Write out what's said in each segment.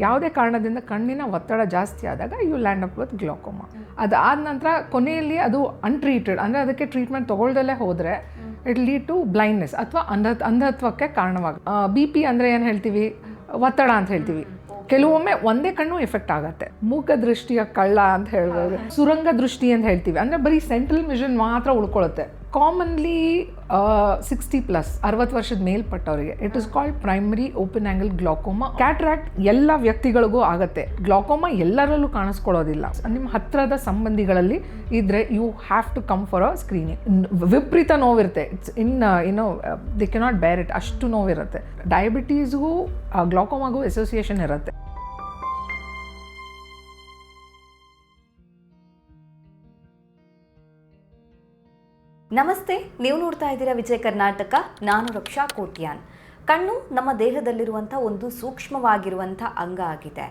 ಯಾವುದೇ ಕಾರಣದಿಂದ ಕಣ್ಣಿನ ಒತ್ತಡ ಜಾಸ್ತಿ ಆದಾಗ you land up with glaucoma. ಅದಾದ ನಂತರ ಕೊನೆಯಲ್ಲಿ ಅದು ಅನ್ಟ್ರೀಟೆಡ್ ಅಂದರೆ ಅದಕ್ಕೆ ಟ್ರೀಟ್ಮೆಂಟ್ ತೊಗೊಳ್ದಲ್ಲೇ ಹೋದರೆ ಇಟ್ ಲೀಡ್ ಟು ಬ್ಲೈಂಡ್ನೆಸ್ ಅಥವಾ ಅಂಧತ್ವಕ್ಕೆ ಕಾರಣವಾಗುತ್ತೆ. ಬಿ ಪಿ ಅಂದರೆ ಏನು ಹೇಳ್ತೀವಿ, ಒತ್ತಡ ಅಂತ ಹೇಳ್ತೀವಿ. ಕೆಲವೊಮ್ಮೆ ಒಂದೇ ಕಣ್ಣು ಎಫೆಕ್ಟ್ ಆಗುತ್ತೆ. ಮೂಕ ದೃಷ್ಟಿಯ ಕಳ್ಳ ಅಂತ ಹೇಳ್ಬೋದು, ಸುರಂಗ ದೃಷ್ಟಿ ಅಂತ ಹೇಳ್ತೀವಿ. ಅಂದರೆ ಬರೀ ಸೆಂಟ್ರಲ್ ವಿಷನ್ ಮಾತ್ರ ಉಳ್ಕೊಳ್ಳುತ್ತೆ. ಕಾಮನ್ಲಿ 60+ 60 ವರ್ಷದ ಮೇಲ್ಪಟ್ಟವರಿಗೆ it is called primary open angle glaucoma. Cataract ಎಲ್ಲ ವ್ಯಕ್ತಿಗಳಿಗೂ ಆಗುತ್ತೆ. ಗ್ಲಾಕೋಮಾ ಎಲ್ಲರಲ್ಲೂ ಕಾಣಿಸ್ಕೊಳ್ಳೋದಿಲ್ಲ. ನಿಮ್ಮ ಹತ್ತಿರದ ಸಂಬಂಧಿಗಳಲ್ಲಿ ಇದ್ರೆ you have to come for a screening. ವಿಪರೀತ ನೋವಿರುತ್ತೆ. ದೇ ಕೆನಾಟ್ ಬೇರ್ ಇಟ್, ಅಷ್ಟು ನೋವಿರುತ್ತೆ. ಡಯಾಬಿಟೀಸ್ಗೂ ಗ್ಲಾಕೋಮಾಗೂ ಅಸೋಸಿಯೇಷನ್ ಇರುತ್ತೆ. ನಮಸ್ತೆ, ನೀವು ನೋಡ್ತಾ ಇದ್ದೀರಾ ವಿಜಯ ಕರ್ನಾಟಕ. ನಾನು ರಕ್ಷಾ ಕೋಟ್ಯಾನ್. ಕಣ್ಣು ನಮ್ಮ ದೇಹದಲ್ಲಿರುವಂಥ ಒಂದು ಸೂಕ್ಷ್ಮವಾಗಿರುವಂಥ ಅಂಗ ಆಗಿದೆ.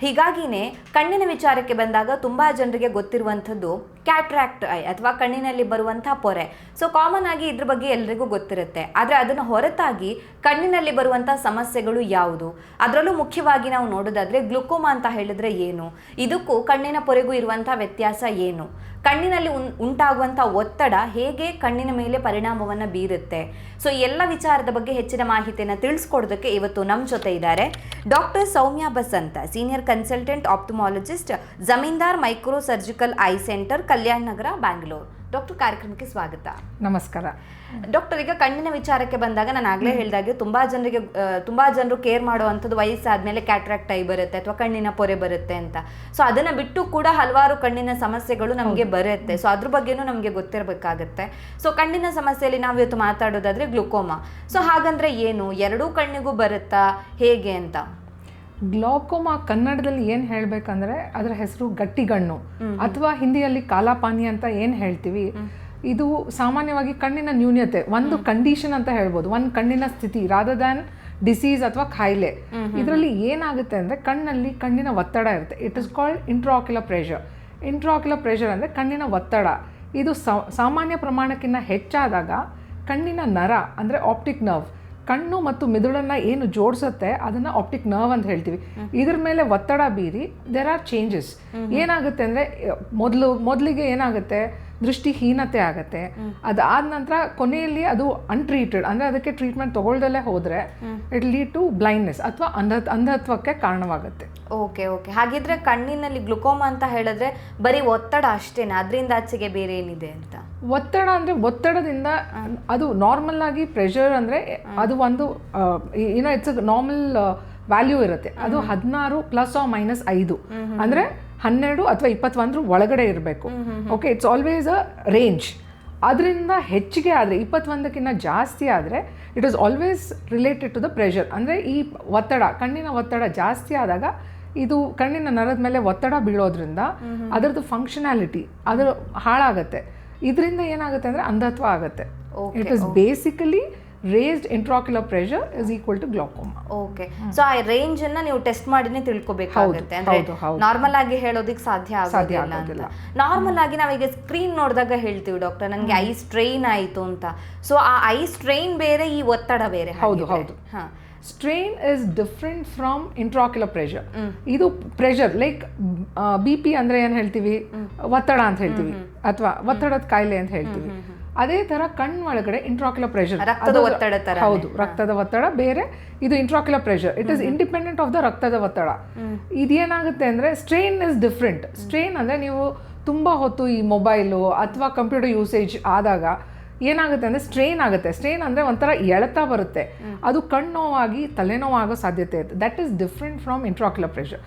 ಹೀಗಾಗಿಯೇ ಕಣ್ಣಿನ ವಿಚಾರಕ್ಕೆ ಬಂದಾಗ ತುಂಬ ಜನರಿಗೆ ಗೊತ್ತಿರುವಂಥದ್ದು ಕ್ಯಾಟ್ರಾಕ್ಟ್ ಐ ಅಥವಾ ಕಣ್ಣಿನಲ್ಲಿ ಬರುವಂಥ ಪೊರೆ. ಸೊ ಕಾಮನ್ ಆಗಿ ಇದ್ರ ಬಗ್ಗೆ ಎಲ್ರಿಗೂ ಗೊತ್ತಿರುತ್ತೆ. ಆದರೆ ಅದನ್ನು ಹೊರತಾಗಿ ಕಣ್ಣಿನಲ್ಲಿ ಬರುವಂಥ ಸಮಸ್ಯೆಗಳು ಯಾವುದು, ಅದರಲ್ಲೂ ಮುಖ್ಯವಾಗಿ ನಾವು ನೋಡೋದಾದರೆ ಗ್ಲುಕೋಮಾ ಅಂತ ಹೇಳಿದ್ರೆ ಏನು, ಇದಕ್ಕೂ ಕಣ್ಣಿನ ಪೊರೆಗೂ ಇರುವಂಥ ವ್ಯತ್ಯಾಸ ಏನು, ಕಣ್ಣಿನಲ್ಲಿ ಉಂಟಾಗುವಂಥ ಒತ್ತಡ ಹೇಗೆ ಕಣ್ಣಿನ ಮೇಲೆ ಪರಿಣಾಮವನ್ನು ಬೀರುತ್ತೆ. ಸೊ ಎಲ್ಲ ವಿಚಾರದ ಬಗ್ಗೆ ಹೆಚ್ಚಿನ ಮಾಹಿತಿಯನ್ನು ತಿಳಿಸ್ಕೊಡೋದಕ್ಕೆ ಇವತ್ತು ನಮ್ಮ ಜೊತೆ ಇದ್ದಾರೆ doctor Soumya Basanta, senior consultant ophthalmologist, Zamindar micro surgical eye centre, Kalyana Nagar, Bangalore. Doctor, ಕಾರ್ಯಕ್ರಮಕ್ಕೆ ಸ್ವಾಗತ. ನಮಸ್ಕಾರ ಡಾಕ್ಟರ್. ಈಗ ಕಣ್ಣಿನ ವಿಚಾರಕ್ಕೆ ಬಂದಾಗ ನಾನು ಆಗಲೇ ಹೇಳಿದಾಗೆ ತುಂಬ ಜನರು ಕೇರ್ ಮಾಡುವಂಥದ್ದು ವಯಸ್ಸಾದ್ಮೇಲೆ ಕ್ಯಾಟ್ರಾಕ್ಟ್ ಐ ಬರುತ್ತೆ ಅಥವಾ ಕಣ್ಣಿನ ಪೊರೆ ಬರುತ್ತೆ ಅಂತ. ಸೊ ಅದನ್ನು ಬಿಟ್ಟು ಕೂಡ ಹಲವಾರು ಕಣ್ಣಿನ ಸಮಸ್ಯೆಗಳು ನಮಗೆ ಬರುತ್ತೆ. ಸೊ ಅದ್ರ ಬಗ್ಗೆನೂ ನಮಗೆ ಗೊತ್ತಿರಬೇಕಾಗತ್ತೆ. ಸೊ ಕಣ್ಣಿನ ಸಮಸ್ಯೆಯಲ್ಲಿ ನಾವು ಇವತ್ತು ಮಾತಾಡೋದಾದ್ರೆ ಗ್ಲುಕೋಮಾ. ಸೊ ಹಾಗಂದ್ರೆ ಏನು, ಎರಡೂ ಕಣ್ಣಿಗೂ ಬರುತ್ತಾ, ಹೇಗೆ ಅಂತ? ಗ್ಲಾಕೋಮಾ ಕನ್ನಡದಲ್ಲಿ ಏನು ಹೇಳಬೇಕಂದ್ರೆ ಅದರ ಹೆಸರು ಗಟ್ಟಿಗಣ್ಣು ಅಥವಾ ಹಿಂದಿಯಲ್ಲಿ ಕಾಲಾಪಾನಿ ಅಂತ ಏನು ಹೇಳ್ತೀವಿ. ಇದು ಸಾಮಾನ್ಯವಾಗಿ ಕಣ್ಣಿನ ನ್ಯೂನ್ಯತೆ, ಒಂದು ಕಂಡೀಷನ್ ಅಂತ ಹೇಳ್ಬೋದು, ಒಂದು ಕಣ್ಣಿನ ಸ್ಥಿತಿ ರಾದರ್ ದ್ಯಾನ್ ಡಿಸೀಸ್ ಅಥವಾ ಕಾಯಿಲೆ. ಇದರಲ್ಲಿ ಏನಾಗುತ್ತೆ ಅಂದರೆ ಕಣ್ಣಿನ ಒತ್ತಡ ಇರುತ್ತೆ. It is called intraocular pressure. Intraocular pressure ಅಂದರೆ ಕಣ್ಣಿನ ಒತ್ತಡ. ಇದು ಸಾಮಾನ್ಯ ಪ್ರಮಾಣಕ್ಕಿಂತ ಹೆಚ್ಚಾದಾಗ ಕಣ್ಣಿನ ನರ ಅಂದರೆ ಆಪ್ಟಿಕ್ ನರ್ವ್, ಕಣ್ಣು ಮತ್ತು ಮಿದುಳನ್ನು ಏನು ಜೋಡಿಸುತ್ತೆ ಅದನ್ನು ಆಪ್ಟಿಕ್ ನರ್ವ್ ಅಂತ ಹೇಳ್ತೀವಿ. ಇದ್ರ ಮೇಲೆ ಒತ್ತಡ ಬೀರಿ ದೇರ್ ಆರ್ ಚೇಂಜಸ್. ಏನಾಗುತ್ತೆ ಅಂದರೆ ಮೊದಲಿಗೆ ಏನಾಗುತ್ತೆ, ದೃಷ್ಟಿಹೀನತೆ ಆಗುತ್ತೆ. ಅದಾದ ನಂತರ ಕೊನೆಯಲ್ಲಿ ಅದು ಅನ್ಟ್ರೀಟೆಡ್ ಅಂದರೆ ಅದಕ್ಕೆ ಟ್ರೀಟ್ಮೆಂಟ್ ತೊಗೊಳ್ದಲ್ಲೇ ಹೋದರೆ ಇಟ್ ಲೀಡ್ ಟು ಬ್ಲೈಂಡ್ನೆಸ್ ಅಥವಾ ಅಂಧತ್ವಕ್ಕೆ ಕಾರಣವಾಗುತ್ತೆ. ಓಕೆ. ಹಾಗಿದ್ರೆ ಕಣ್ಣಿನಲ್ಲಿ ಗ್ಲುಕೋಮಾ ಅಂತ ಹೇಳಿದ್ರೆ ಬರೀ ಒತ್ತಡ ಅಷ್ಟೇನಾ, ಅದರಿಂದ ಆಚೆಗೆ ಬೇರೆ ಏನಿದೆ ಅಂತ? ಒತ್ತಡ ಅಂದರೆ ಒತ್ತಡದಿಂದ ಅದು ನಾರ್ಮಲ್ ಆಗಿ ಪ್ರೆಷರ್ ಅಂದರೆ ಅದು ಒಂದು ಇಟ್ಸ್ ನಾರ್ಮಲ್ ವ್ಯಾಲ್ಯೂ ಇರುತ್ತೆ. ಅದು 16 ± 5 ಅಂದರೆ 12 ಅಥವಾ 21 ಒಳಗಡೆ ಇರಬೇಕು. Okay, it's always a range. ಅದರಿಂದ ಹೆಚ್ಚಿಗೆ ಆದರೆ 21ಕ್ಕಿಂತ ಜಾಸ್ತಿ ಆದರೆ it is always related to the pressure. ಅಂದರೆ ಈ ಒತ್ತಡ, ಕಣ್ಣಿನ ಒತ್ತಡ ಜಾಸ್ತಿ ಆದಾಗ ಇದು ಕಣ್ಣಿನ ನರದ ಮೇಲೆ ಒತ್ತಡ ಬೀಳೋದ್ರಿಂದ ಅದರದ್ದು ಫಂಕ್ಷನಾಲಿಟಿ ಅದು ಹಾಳಾಗುತ್ತೆ. ಇದರಿಂದ ಏನಾಗುತ್ತೆ ಅಂದರೆ ಅಂಧತ್ವ ಆಗುತ್ತೆ. It is basically raised intraocular pressure is equal to glaucoma. Okay. So ಆ ರೇಂಜ್ ಅನ್ನ ನೀವು ಟೆಸ್ಟ್ ಮಾಡಿನೇ ತಿಳ್ಕೊಬೇಕಾಗುತ್ತೆ. ಅಂದ್ರೆ ನಾರ್ಮಲ್ ಆಗಿ ಹೇಳೋದಕ್ಕೆ ಸಾಧ್ಯ ಆಗೋದಿಲ್ಲ ಅಂತ. ನಾರ್ಮಲ್ ಆಗಿ ನಾವೀಗ ಸ್ಕ್ರೀನ್ ನೋಡಿದಾಗ ಹೇಳ್ತೀವಿ ಡಾಕ್ಟರ್ ನನಗೆ ಐ ಸ್ಟ್ರೈನ್ ಆಯಿತು ಅಂತ. ಸೊ ಆ ಐ ಸ್ಟ್ರೈನ್ ಬೇರೆ, ಈ ಒತ್ತಡ ಬೇರೆ. ಹೌದು. Strain is different from intraocular pressure. ಇದು ಪ್ರೆಷರ್ ಲೈಕ್ ಬಿ ಪಿ ಅಂದರೆ ಏನು ಹೇಳ್ತೀವಿ, ಒತ್ತಡ ಅಂತ ಹೇಳ್ತೀವಿ ಅಥವಾ ಒತ್ತಡದ ಕಾಯಿಲೆ ಅಂತ ಹೇಳ್ತೀವಿ. ಅದೇ ಥರ ಕಣ್ಣು ಒಳಗಡೆ ಇಂಟ್ರಾಕ್ಯುಲರ್ ಪ್ರೆಷರ್, ಹೌದು, ರಕ್ತದ ಒತ್ತಡ ಬೇರೆ, ಇದು intraocular pressure. It is independent of the ರಕ್ತದ ಒತ್ತಡ. ಇದೇನಾಗುತ್ತೆ ಅಂದರೆ ಸ್ಟ್ರೈನ್ ಇಸ್ ಡಿಫ್ರೆಂಟ್. ಸ್ಟ್ರೈನ್ ಅಂದರೆ ನೀವು ತುಂಬ ಹೊತ್ತು ಈ ಮೊಬೈಲು ಅಥವಾ ಕಂಪ್ಯೂಟರ್ ಯೂಸೇಜ್ ಆದಾಗ ಏನಾಗುತ್ತೆ ಅಂದರೆ ಸ್ಟ್ರೈನ್ ಆಗುತ್ತೆ. ಸ್ಟ್ರೈನ್ ಅಂದರೆ ಒಂಥರ ಎಳೆತ ಬರುತ್ತೆ, ಅದು ಕಣ್ಣು ನೋವಾಗಿ ತಲೆನೋವಾಗೋ ಸಾಧ್ಯತೆ ಇರುತ್ತೆ. That is different from intraocular pressure.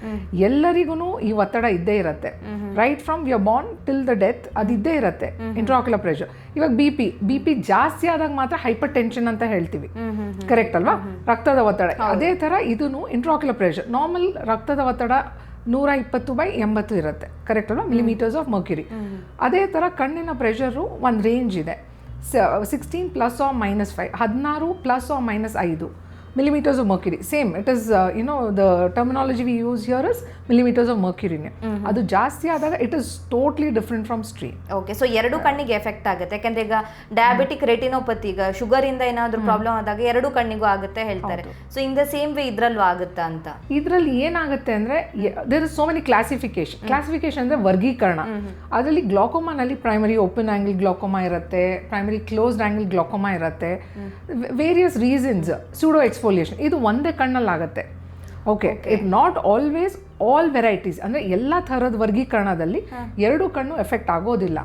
ಎಲ್ಲರಿಗೂ ಈ ಒತ್ತಡ ಇದ್ದೇ ಇರುತ್ತೆ. Right from your Born till the death ಅದು ಇದ್ದೇ ಇರುತ್ತೆ ಇಂಟ್ರಾಕ್ಯುಲರ್ ಪ್ರೆಷರ್. ಇವಾಗ ಬಿ ಪಿ ಜಾಸ್ತಿ ಆದಾಗ ಮಾತ್ರ ಹೈಪರ್ ಟೆನ್ಷನ್ ಅಂತ ಹೇಳ್ತೀವಿ, ಕರೆಕ್ಟ್ ಅಲ್ವಾ? ರಕ್ತದ ಒತ್ತಡ. ಅದೇ ಥರ ಇದೂ ಇಂಟ್ರಾಕ್ಯುಲರ್ ಪ್ರೆಷರ್. ನಾರ್ಮಲ್ ರಕ್ತದ ಒತ್ತಡ 120/80 ಇರುತ್ತೆ, ಕರೆಕ್ಟ್ ಅಲ್ವಾ? Millimetres of Mercury. ಅದೇ ಥರ ಕಣ್ಣಿನ ಪ್ರೆಷರು ಒಂದು ರೇಂಜ್ ಇದೆ. 16 ± 5, 16 ± 5. millimeters of mercury. Same, it is, the terminology we use here is millimeters of mercury. ಅದು ಜಾಸ್ತಿ ಆದಾಗ it is totally different from strain. Okay, so ಎರಡು ಕಣ್ಣಿಗೆ ಎಫೆಕ್ಟ್ ಆಗುತ್ತೆ. ಯಾಕಂದ್ರೆ ಈಗ ಡಯಾಬಿಟಿಕ್ ರೆಟಿನೋಪತಿ, ಈಗ ಶುಗರ್ ಇಂದ ಏನಾದರೂ ಪ್ರಾಬ್ಲಮ್ ಆದಾಗ ಎರಡು ಕಣ್ಣಿಗೂ ಆಗುತ್ತೆ ಹೇಳ್ತಾರೆ. So in the same way ಇದ್ರಲ್ಲೂ ಆಗುತ್ತಾ ಅಂತ? ಇದರಲ್ಲಿ ಏನಾಗುತ್ತೆ ಅಂದ್ರೆ there is so many classification ಅಂದ್ರೆ ವರ್ಗೀಕರಣ. ಅದರಲ್ಲಿ ಗ್ಲಾಕೋಮಾನಲ್ಲಿ ಪ್ರೈಮರಿ ಓಪನ್ ಆಂಗಲ್ ಗ್ಲಾಕೋಮಾ ಇರುತ್ತೆ, ಪ್ರೈಮರಿ ಕ್ಲೋಸ್ಡ್ ಆಂಗಲ್ ಗ್ಲಾಕೋಮಾ ಇರುತ್ತೆ, ವೇರಿಯಸ್ ರೀಸನ್ಸ್. ಸೂಡೋ ಎಕ್ಸ್ಫೋಲಿಯೇಷನ್ ಇದು ಒಂದೇ ಕಣ್ಣಲ್ಲಾಗುತ್ತೆ. Okay, it not always all varieties, ಅಂದ್ರೆ ಎಲ್ಲ ಥರದ ವರ್ಗೀಕರಣದಲ್ಲಿ ಎರಡು ಕಣ್ಣು ಎಫೆಕ್ಟ್ ಆಗೋದಿಲ್ಲ.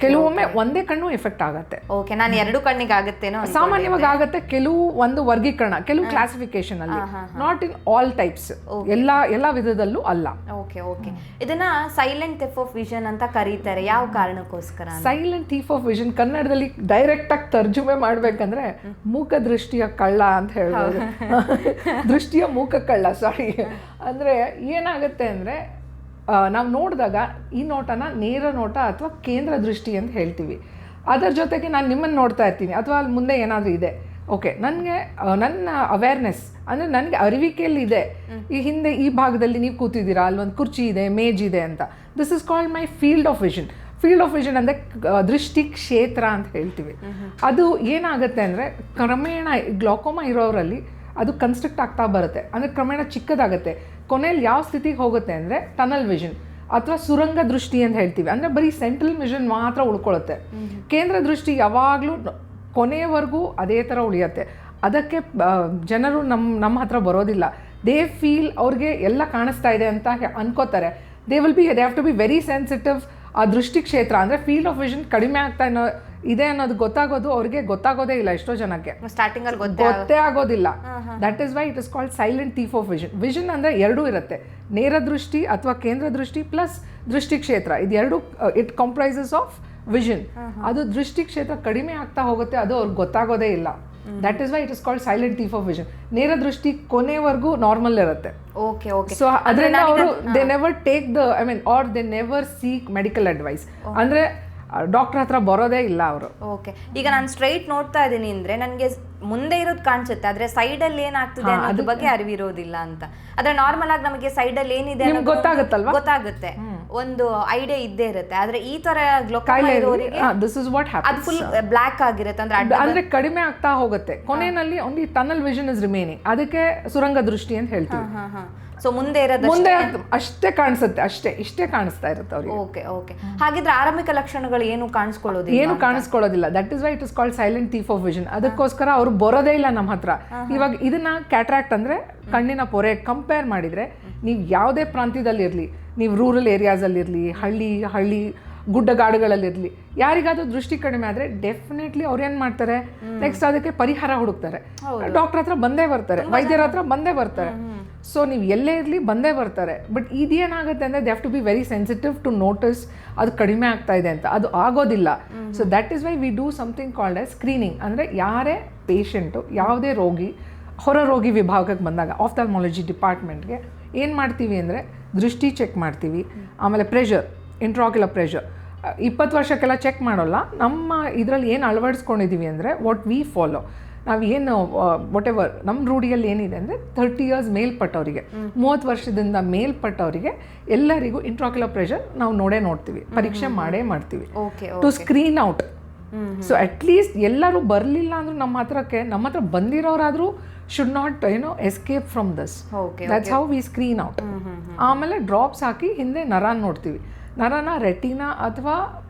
ಕೆಲವೊಮ್ಮೆ ಒಂದೇ ಕಣ್ಣು ಎಫೆಕ್ಟ್ ಆಗುತ್ತೆ. ಓಕೆ, ನಾನು ಎರಡು ಕಣ್ಣಿಗೆ ಆಗುತ್ತೇನೋ ಸಾಮಾನ್ಯವಾಗಿ ಆಗುತ್ತೆ. ಕೆಲವು ಒಂದು ವರ್ಗೀಕರಣ, ಕೆಲವು ಕ್ಲಾಸಿಫಿಕೇಶನ್ ಅಲ್ಲಿ, ನಾಟ್ ಇನ್ ಆಲ್ ಟೈಪ್ಸ್, ಎಲ್ಲ ವಿಧದಲ್ಲೂ ಅಲ್ಲ. ಓಕೆ ಓಕೆ, ಇದನ್ನ ಸೈಲೆಂಟ್ ಥೀಫ್ ಆಫ್ ವಿಷನ್ ಅಂತ ಕರೀತಾರೆ. ಯಾವ ಕಾರಣಕ್ಕೋಸ್ಕರ? ಸೈಲೆಂಟ್ ಥೀಫ್ ಆಫ್ ವಿಷನ್ ಕನ್ನಡದಲ್ಲಿ ಡೈರೆಕ್ಟ್ ಆಗಿ ತರ್ಜುಮೆ ಮಾಡ್ಬೇಕಂದ್ರೆ ಮೂಕ ದೃಷ್ಟಿಯ ಕಳ್ಳ ಅಂತ ಹೇಳ್ಬೋದು. ದೃಷ್ಟಿಯ ಮೂಕ ಕಳ್ಳ, ಸಾರಿ. ಅಂದ್ರೆ ಏನಾಗುತ್ತೆ ಅಂದ್ರೆ ನಾವು ನೋಡಿದಾಗ ಈ ನೋಟನ ನೇರ ನೋಟ ಅಥವಾ ಕೇಂದ್ರ ದೃಷ್ಟಿ ಅಂತ ಹೇಳ್ತೀವಿ. ಅದರ ಜೊತೆಗೆ ನಾನು ನಿಮ್ಮನ್ನು ನೋಡ್ತಾ ಇರ್ತೀನಿ ಅಥವಾ ಅಲ್ಲಿ ಮುಂದೆ ಏನಾದರೂ ಇದೆ. ಓಕೆ, ನನಗೆ ನನ್ನ ಅವೇರ್ನೆಸ್ ಅಂದರೆ ನನಗೆ ಅರಿವಿಕೆಯಲ್ಲಿ ಇದೆ, ಈ ಹಿಂದೆ ಈ ಭಾಗದಲ್ಲಿ ನೀವು ಕೂತಿದ್ದೀರಾ, ಅಲ್ಲೊಂದು ಕುರ್ಚಿ ಇದೆ, ಮೇಜ್ ಇದೆ ಅಂತ. This is called my field of vision. Field of vision ಅಂದರೆ ದೃಷ್ಟಿ ಕ್ಷೇತ್ರ ಅಂತ ಹೇಳ್ತೀವಿ. ಅದು ಏನಾಗುತ್ತೆ ಅಂದರೆ ಕ್ರಮೇಣ ಗ್ಲಾಕೋಮಾ ಇರೋರಲ್ಲಿ ಅದು ಕನ್ಸ್ಟ್ರಕ್ಟ್ ಆಗ್ತಾ ಬರುತ್ತೆ, ಅಂದರೆ ಕ್ರಮೇಣ ಚಿಕ್ಕದಾಗುತ್ತೆ. ಕೊನೆಯಲ್ಲಿ ಯಾವ ಸ್ಥಿತಿಗೆ ಹೋಗುತ್ತೆ ಅಂದರೆ ಟನಲ್ ವಿಷನ್ ಅಥವಾ ಸುರಂಗ ದೃಷ್ಟಿ ಅಂತ ಹೇಳ್ತೀವಿ. ಅಂದರೆ ಬರೀ ಸೆಂಟ್ರಲ್ ವಿಷನ್ ಮಾತ್ರ ಉಳ್ಕೊಳ್ಳುತ್ತೆ. ಕೇಂದ್ರ ದೃಷ್ಟಿ ಯಾವಾಗಲೂ ಕೊನೆಯವರೆಗೂ ಅದೇ ಥರ ಉಳಿಯುತ್ತೆ. ಅದಕ್ಕೆ ಜನರು ನಮ್ಮ ಹತ್ರ ಬರೋದಿಲ್ಲ. ದೇ ಫೀಲ್ ಅವ್ರಿಗೆ ಎಲ್ಲ ಕಾಣಿಸ್ತಾ ಇದೆ ಅಂತ ಅನ್ಕೋತಾರೆ. They have to be very sensitive. ಆ ದೃಷ್ಟಿ ಕ್ಷೇತ್ರ ಅಂದರೆ ಫೀಲ್ಡ್ ಆಫ್ ವಿಷನ್ ಕಡಿಮೆ ಆಗ್ತಾ ಇದೆ ಅನ್ನೋದು ಗೊತ್ತಾಗೋದು ಅವ್ರಿಗೆ ಗೊತ್ತಾಗೋದೇ ಇಲ್ಲ. ಎಷ್ಟೋ ಜನಕ್ಕೆ ಸ್ಟಾರ್ಟಿಂಗ್ ಅಲ್ಲಿ ಗೊತ್ತೇ ಆಗೋದಿಲ್ಲ. That is why it is called silent thief of vision. Vision ಅಂದರೆ ಎರಡೂ ಇರುತ್ತೆ, ನೇರ ದೃಷ್ಟಿ ಅಥವಾ ಕೇಂದ್ರ ದೃಷ್ಟಿ ಪ್ಲಸ್ ದೃಷ್ಟಿ ಕ್ಷೇತ್ರ. ಇದು ಎರಡು ಇಟ್ ಕಂಪ್ರೈಸಸ್ ಆಫ್ ವಿಷನ್. ಅದು ದೃಷ್ಟಿ ಕ್ಷೇತ್ರ ಕಡಿಮೆ ಆಗ್ತಾ ಹೋಗುತ್ತೆ, ಅದು ಅವ್ರಿಗೆ ಗೊತ್ತಾಗೋದೇ ಇಲ್ಲ. That is why it is called silent thief of vision. ನೇರ ದೃಷ್ಟಿ ಕೊನೆವರೆಗೂ ನಾರ್ಮಲ್ ಇರುತ್ತೆ. ಓಕೆ ಓಕೆ, ಸೊ ಅದರಿಂದ ಅವರು they never take or they never seek medical advice. ಅಂದರೆ ಡಾಕ್ಟರ್ ಹತ್ರ ಬರೋದೇ ಇಲ್ಲ ಅವರು. ಓಕೆ, ಈಗ ನಾನು ಸ್ಟ್ರೈಟ್ ನೋಡ್ತಾ ಇದ್ದೀನಿ ಅಂದ್ರೆ ನನಗೆ ಮುಂದೆ ಇರೋದು ಕಾಣಿಸುತ್ತೆ, ಆದ್ರೆ ಸೈಡ್ ಅಲ್ಲಿ ಏನಾಗ್ತಿದೆ ಅನ್ನೋದ್ರ ಬಗ್ಗೆ ಅರಿವಿರೋದಿಲ್ಲ ಅಂತ. ಆದ್ರೆ ನಾರ್ಮಲ್ ಆಗಿ ನಮಗೆ ಸೈಡ್ ಅಲ್ಲಿ ಏನಿದೆ ಗೊತ್ತಾಗುತ್ತಲ್ವಾ, ಗೊತ್ತಾಗುತ್ತೆ, ಒಂದು ಐಡಿಯಾ ಇದ್ದೇ ಇರುತ್ತೆ. ಆದ್ರೆ ಈ ತರ ಗ್ಲೋಕೋಮಾ ಇರೋರಿಗೆ ದಿಸ್ ಇಸ್ ವಾಟ್ ಹ್ಯಾಪನ್ಸ್. ಅದು ಫುಲ್ ಬ್ಲಾಕ್ ಆಗಿರುತ್ತೆ, ಅಂದ್ರೆ ಕಡಿಮೆ ಆಗ್ತಾ ಹೋಗುತ್ತೆ. ಕೊನೆಯಲ್ಲಿ only tunnel vision is remaining. ಅದಕ್ಕೆ ಸುರಂಗ ದೃಷ್ಟಿ ಅಂತ ಹೇಳ್ತೀವಿ. ಸೊ ಮುಂದೆ ಅಷ್ಟೇ ಕಾಣಿಸುತ್ತೆ, ಇಷ್ಟೇ ಕಾಣಿಸ್ತಾ ಇರುತ್ತೆ ಅವ್ರಿಗೆ. ಓಕೆ ಓಕೆ, ಹಾಗಿದ್ರೆ ಆರಂಭಿಕ ಲಕ್ಷಣಗಳು ಏನು ಕಾಣಿಸ್ಕೊಳ್ಳೋದಿಲ್ಲ. That is why it is called silent thief of vision. ಅದಕ್ಕೋಸ್ಕರ ಅವ್ರು ಬರೋದೇ ಇಲ್ಲ ನಮ್ಮ ಹತ್ರ. ಇವಾಗ ಇದನ್ನ ಕ್ಯಾಟ್ರಾಕ್ಟ್ ಅಂದ್ರೆ ಕಣ್ಣಿನ ಪೊರೆ ಕಂಪೇರ್ ಮಾಡಿದ್ರೆ, ನೀವು ಯಾವುದೇ ಪ್ರಾಂತ್ಯದಲ್ಲಿರಲಿ, ನೀವು ರೂರಲ್ ಏರಿಯಾಸಲ್ಲಿರಲಿ, ಹಳ್ಳಿ ಗುಡ್ಡಗಾಡುಗಳಲ್ಲಿರಲಿ, ಯಾರಿಗಾದ್ರೂ ದೃಷ್ಟಿ ಕಡಿಮೆ ಆದರೆ ಡೆಫಿನೆಟ್ಲಿ ಅವ್ರು ಏನು ಮಾಡ್ತಾರೆ, ನೆಕ್ಸ್ಟ್ ಅದಕ್ಕೆ ಪರಿಹಾರ ಹುಡುಕ್ತಾರೆ. ಡಾಕ್ಟರ್ ಹತ್ರ ಬಂದೇ ಬರ್ತಾರೆ, ವೈದ್ಯರ ಹತ್ರ ಬಂದೇ ಬರ್ತಾರೆ. ಸೊ ನೀವು ಎಲ್ಲೇ ಇರಲಿ ಬಂದೇ ಬರ್ತಾರೆ. ಬಟ್ ಇದೇನಾಗುತ್ತೆ ಅಂದರೆ they have to be very sensitive to notice ಅದು ಕಡಿಮೆ ಆಗ್ತಾ ಇದೆ ಅಂತ. ಅದು ಆಗೋದಿಲ್ಲ. So that is why we do something called as screening. ಅಂದರೆ ಯಾರೇ ಪೇಷಂಟು, ಯಾವುದೇ ರೋಗಿ ಹೊರ ರೋಗಿ ವಿಭಾಗಕ್ಕೆ ಬಂದಾಗ ಆಫ್ಥಾಲ್ಮಾಲಜಿ ಡಿಪಾರ್ಟ್ಮೆಂಟ್ಗೆ ಏನು ಮಾಡ್ತೀವಿ ಅಂದರೆ ದೃಷ್ಟಿ ಚೆಕ್ ಮಾಡ್ತೀವಿ, ಆಮೇಲೆ ಪ್ರೆಷರ್, ಇಂಟ್ರಾಕ್ಯುಲರ್ ಪ್ರೆಷರ್ 20 ವರ್ಷಕ್ಕೆಲ್ಲ ಚೆಕ್ ಮಾಡೋಲ್ಲ. ನಮ್ಮ ಇದರಲ್ಲಿ ಏನು ಅಳವಡಿಸ್ಕೊಂಡಿದ್ದೀವಿ ಅಂದರೆ ವಾಟ್ ವಿ ಫಾಲೋ, ನಾವು ಏನು ವಾಟ್ ಎವರ್ ನಮ್ಮ ರೂಢಿಯಲ್ಲಿ ಏನಿದೆ ಅಂದರೆ 30 ಇಯರ್ಸ್ ಮೇಲ್ಪಟ್ಟವರಿಗೆ, 30 ವರ್ಷದಿಂದ ಮೇಲ್ಪಟ್ಟವರಿಗೆ ಎಲ್ಲರಿಗೂ ಇಂಟ್ರಾಕ್ಯುಲರ್ ಪ್ರೆಷರ್ ನಾವು ನೋಡ್ತೀವಿ, ಪರೀಕ್ಷೆ ಮಾಡ್ತೀವಿ to screen out. So at least ಎಲ್ಲರೂ ಬರಲಿಲ್ಲ ಅಂದ್ರೂ ನಮ್ಮ ಹತ್ರ ಬಂದಿರೋರಾದರೂ should not escape from this. That's how we screen out. ಆಮೇಲೆ ಡ್ರಾಪ್ಸ್ ಹಾಕಿ ಹಿಂದೆ ನರಾನ್ ನೋಡ್ತೀವಿ. ನರನ ರೆಟಿನಾ ಅಥವಾ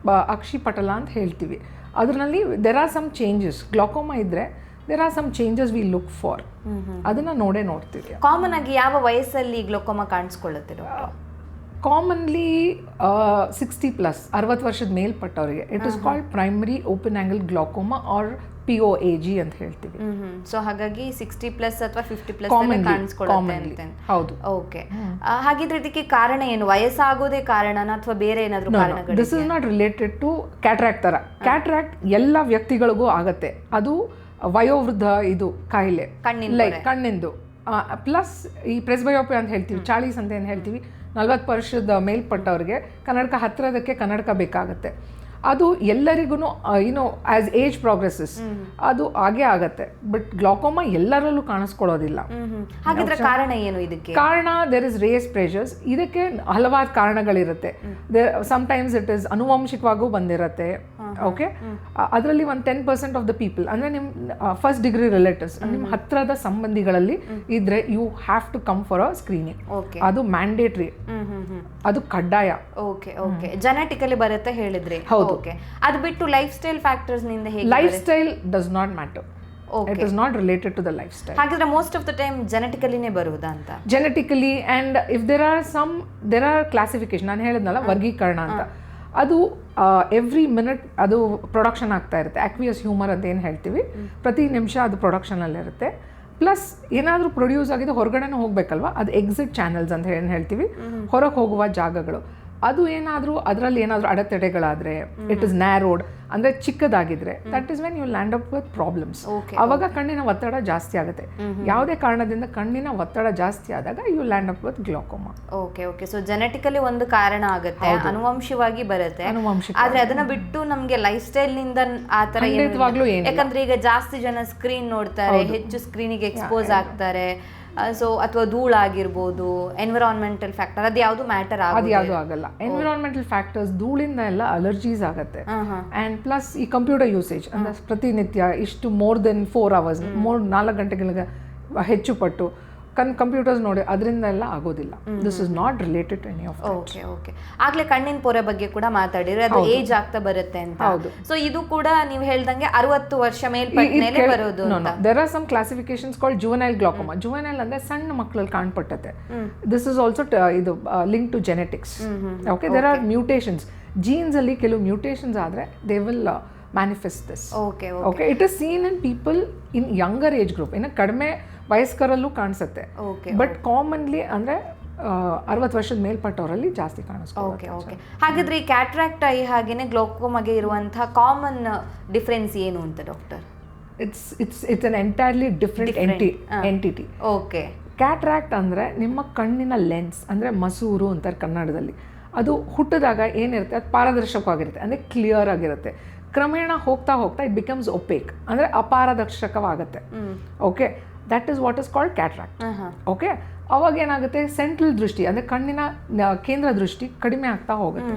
ಅಕ್ಷಿಪಟಲ ಅಂತ ಹೇಳ್ತೀವಿ. ಅದರಲ್ಲಿ there are some changes. Glaucoma ಇದ್ದರೆ there are some changes we look for. ಅದನ್ನು ನೋಡ್ತೀವಿ. ಕಾಮನ್ ಆಗಿ ಯಾವ ವಯಸ್ಸಲ್ಲಿ ಗ್ಲೋಕೋಮಾ ಕಾಣಿಸ್ಕೊಳ್ಳುತ್ತೆ? ಕಾಮನ್ಲಿ 60+, 60 ವರ್ಷದ ಮೇಲ್ಪಟ್ಟವರಿಗೆ. It is called primary open angle glaucoma or POAG ಅಂತ ಹೇಳ್ತೀವಿ. ಸೊ ಹಾಗಾಗಿ 60+ ಅಥವಾ 50+ ಕಾಣಿಸ್ಕೊಳ್ಳುತ್ತೆ. ಹೌದು. ಓಕೆ, ಹಾಗಿದ್ರೆ ಇದಕ್ಕೆ ಕಾರಣ ಏನು? ವಯಸ್ಸಾಗೋದೇ ಕಾರಣನ ಅಥವಾ ಬೇರೆ ಏನಾದರೂ ಕಾರಣಗಳು? This is not related to cataract ಥರ. ಕ್ಯಾಟ್ರಾಕ್ಟ್ ಎಲ್ಲ ವ್ಯಕ್ತಿಗಳಿಗೂ ಆಗತ್ತೆ. ಅದು ವಯೋವೃದ್ಧ ಇದು ಕಾಯಿಲೆ, ಕಣ್ಣಿಂದು. ಪ್ಲಸ್ ಈ ಪ್ರೆಸ್ಬಯೋಪಿ ಅಂತ ಹೇಳ್ತೀವಿ, ಚಾಳೀಸ್ ಅಂತ ಏನು ಹೇಳ್ತೀವಿ, 40 ವರ್ಷದ ಮೇಲ್ಪಟ್ಟವ್ರಿಗೆ ಕನ್ನಡಕ ಹತ್ತಿರದಕ್ಕೆ ಕನ್ನಡಕ ಬೇಕಾಗುತ್ತೆ. ಅದು ಎಲ್ಲರಿಗೂ ಯುನೋ ಆಸ್ ಏಜ್ ಪ್ರೋಗ್ರೆಸಸ್ ಅದು ಆಗೇ ಆಗತ್ತೆ. ಬಟ್ ಗ್ಲಾಕೋಮಾ ಎಲ್ಲರಲ್ಲೂ ಕಾಣಿಸ್ಕೊಳ್ಳೋದಿಲ್ಲ. ಹಾಗಿದ್ರೆ ಕಾರಣ ಏನು ಇದಕ್ಕೆ? ಕಾರಣ ದೇರ್ ಇಸ್ ರೇಸ್ ಪ್ರೆಷರ್ಸ್. ಇದಕ್ಕೆ ಹಲವಾರು ಕಾರಣಗಳಿರುತ್ತೆ. ಸಮ್ಟೈಮ್ಸ್ ಇಟ್ ಇಸ್ ಅನುವಂಶಿಕವಾಗೂ ಬಂದಿರುತ್ತೆ. ಓಕೆ, ಅದರಲ್ಲಿ ಒಂದು 10% ಆಫ್ ದ ಪೀಪಲ್ ಅಂದರೆ ನಿಮ್ಮ ಫಸ್ಟ್ ಡಿಗ್ರಿ ರಿಲೇಟಿವ್ಸ್, ನಿಮ್ಮ ಹತ್ತಿರದ ಸಂಬಂಧಿಗಳಲ್ಲಿ ಇದ್ರೆ you have to come for a screening. ಅದು ಮ್ಯಾಂಡೇಟ್ರಿ, ಅದು ಕಡ್ಡಾಯ. ಓಕೆ ಓಕೆ, ಜೆನೆಟಿಕಲಿ ಬರುತ್ತೆ ಹೇಳಿದ್ರಿ. ಹೌದು. ಅದು ಬಿಟ್ಟು ಲೈಫ್ ಸ್ಟೈಲ್ ಫ್ಯಾಕ್ಟರ್ಸ್ ನಿಂದ ಹೇಗೆ? Lifestyle does not matter. It is not related to the lifestyle. ಹಾಗಿದ್ರೆ ಮೋಸ್ಟ್ ಆಫ್ ದ ಟೈಮ್ ಜೆನೆಟಿಕಲಿನೇ ಬರುವುದಾ ಅಂತ? Genetically, and if there are classification, ನಾನು ಹೇಳಿದ್ನಲ್ಲ ವರ್ಗೀಕರಣ ಅಂತ, ಅದು ಎವ್ರಿ ಮಿನಿಟ್ ಅದು ಪ್ರೊಡಕ್ಷನ್ ಆಗ್ತಾ ಇರುತ್ತೆ. ಆಕ್ವಿಯಸ್ ಹ್ಯೂಮರ್ ಅಂತ ಏನು ಹೇಳ್ತೀವಿ, ಪ್ರತಿ ನಿಮಿಷ ಅದು ಪ್ರೊಡಕ್ಷನಲ್ಲಿರುತ್ತೆ. ಪ್ಲಸ್ ಏನಾದರೂ ಪ್ರೊಡ್ಯೂಸ್ ಆಗಿದೆ ಹೊರಗಡೆನೂ ಹೋಗಬೇಕಲ್ವ, ಅದು ಎಕ್ಸಿಟ್ ಚಾನಲ್ಸ್ ಅಂತ ಏನು ಹೇಳ್ತೀವಿ, ಹೊರಗೆ ಹೋಗುವ ಜಾಗಗಳು. ಅದು ಏನಾದರೂ ಅದರಲ್ಲಿ ಏನಾದರೂ ಅಡೆತಡೆಗಳಾದರೆ, ಇಟ್ ಇಸ್ ನ್ಯಾರೋಡ್ ಅಂದರೆ ಚಿಕ್ಕದಾಗಿದ್ರೆ, that is when you land up with problems. ಅವಾಗ ಕಣ್ಣಿನ ಒತ್ತಡ ಜಾಸ್ತಿ ಆಗುತ್ತೆ. ಯಾವುದೇ ಕಾರಣದಿಂದ ಕಣ್ಣಿನ ಒತ್ತಡ ಜಾಸ್ತಿ ಆದಾಗ you land up with glaucoma. Okay okay, so genetically ಒಂದು ಕಾರಣ ಆಗುತ್ತೆ, ಅನುವಂಶಿಕವಾಗಿ ಬರುತ್ತೆ. ಆದ್ರೆ ಅದನ್ನ ಬಿಟ್ಟು ನಮ್ಗೆ ಲೈಫ್ ಸ್ಟೈಲ್ ನಿಂದ ಆ ತರ ಯಾಕಂದ್ರೆ ಈಗ ಜಾಸ್ತಿ ಜನ ಸ್ಕ್ರೀನ್ ನೋಡ್ತಾರೆ, ಹೆಚ್ಚು ಸ್ಕ್ರೀನಿಗೆ ಎಕ್ಸ್ಪೋಸ್ ಆಗ್ತಾರೆ. ಸೊ ಅಥವಾ ಧೂಳಾಗಿರ್ಬೋದು, ಎನ್ವಿರಾನ್ಮೆಂಟಲ್ ಫ್ಯಾಕ್ಟರ್, ಅದು ಯಾವುದು ಮ್ಯಾಟರ್ ಆಗಲ್ಲ. ಎನ್ವಿರಾನ್ಮೆಂಟಲ್ ಫ್ಯಾಕ್ಟರ್ಸ್, ಧೂಳಿಂದ ಎಲ್ಲ ಅಲರ್ಜೀಸ್ ಆಗುತ್ತೆ. ಆ್ಯಂಡ್ ಪ್ಲಸ್ ಈ ಕಂಪ್ಯೂಟರ್ ಯೂಸೇಜ್ ಅಂದರೆ ಪ್ರತಿನಿತ್ಯ ಇಷ್ಟು ಮೋರ್ ದೆನ್ 4 hours, 4 ಗಂಟೆಗಳಿಗೆ ಹೆಚ್ಚು ಪಟ್ಟು ಕಂಪ್ಯೂಟರ್ಸ್ ನೋಡಿ, ಅದರಿಂದ ಎಲ್ಲ ಆಗೋದಿಲ್ಲ. This is not related to any of that. Okay okay, ಆಗ್ಲೇ ಕಣ್ಣಿನ ಪೊರೆ ಬಗ್ಗೆ ಕೂಡ ಮಾತಾಡಿದ್ರೆ ಅದು ಏಜ್ ಆಗ್ತಾ ಬರುತ್ತೆ ಅಂತ. ಸೊ ಇದು ಕೂಡ ನೀವು ಹೇಳ್ದಂಗೆ 60 ವರ್ಷ ಮೇಲ್ಪಟ್ಟಮೇಲೆ ಬರೋದು. There are some classifications called juvenile glaucoma. Juvenile ಅಂದ್ರೆ ಸಣ್ಣ ಮಕ್ಕಳಲ್ಲಿ ಕಾಣ್ಪಟ್ಟತೆ. ದಿಸ್ ಇಸ್ ಆಲ್ಸೋ ಇದು link to genetics. Okay, there are mutations, genes ಅಲ್ಲಿ ಕೆಲವು ಮ್ಯೂಟೇಷನ್ಸ್ ಆದ್ರೆ they will manifest this. Okay, it is seen in people in younger age group, ಇನ್ನು ಕಡಿಮೆ ವಯಸ್ಕರಲ್ಲೂ ಕಾಣಿಸುತ್ತೆ. ಬಟ್ ಕಾಮನ್ಲಿ ಅಂದ್ರೆ 60 ವರ್ಷದ ಮೇಲ್ಪಟ್ಟವರಲ್ಲಿ ಜಾಸ್ತಿ ಕಾಣಿಸ್ಕೊಳ್ಳುತ್ತೆ. ಓಕೆ, ಹಾಗಾದ್ರೆ ಈ ಕ್ಯಾಟ್ರಾಕ್ಟ್ ಐ ಹಾಗೇನೆ ಗ್ಲಾಕೋಮಾಗೆ ಇರುವಂತಹ ಕಾಮನ್ ಡಿಫರೆನ್ಸ್ ಏನು ಅಂತ doctor? It's an entirely different entity. Okay, cataract ಅಂದ್ರೆ ನಿಮ್ಮ ಕಣ್ಣಿನ ಲೆನ್ಸ್ ಅಂದ್ರೆ ಮಸೂರು ಅಂತಾರೆ ಕನ್ನಡದಲ್ಲಿ. ಅದು ಹುಟ್ಟಿದಾಗ ಏನಿರುತ್ತೆ, ಅದು ಪಾರದರ್ಶಕವಾಗಿರುತ್ತೆ, ಅಂದರೆ ಕ್ಲಿಯರ್ ಆಗಿರುತ್ತೆ. ಕ್ರಮೇಣ ಹೋಗ್ತಾ ಹೋಗ್ತಾ ಇಟ್ ಬಿಕಮ್ಸ್ ಒಪೇಕ್, ಅಂದರೆ ಅಪಾರದರ್ಶಕವಾಗುತ್ತೆ. Okay, that is what is called cataract. Okay, ಅವಾಗ ಏನಾಗುತ್ತೆ, ಸೆಂಟ್ರಲ್ ದೃಷ್ಟಿ ಅಂದರೆ ಕಣ್ಣಿನ ಕೇಂದ್ರ ದೃಷ್ಟಿ ಕಡಿಮೆ ಆಗ್ತಾ ಹೋಗುತ್ತೆ.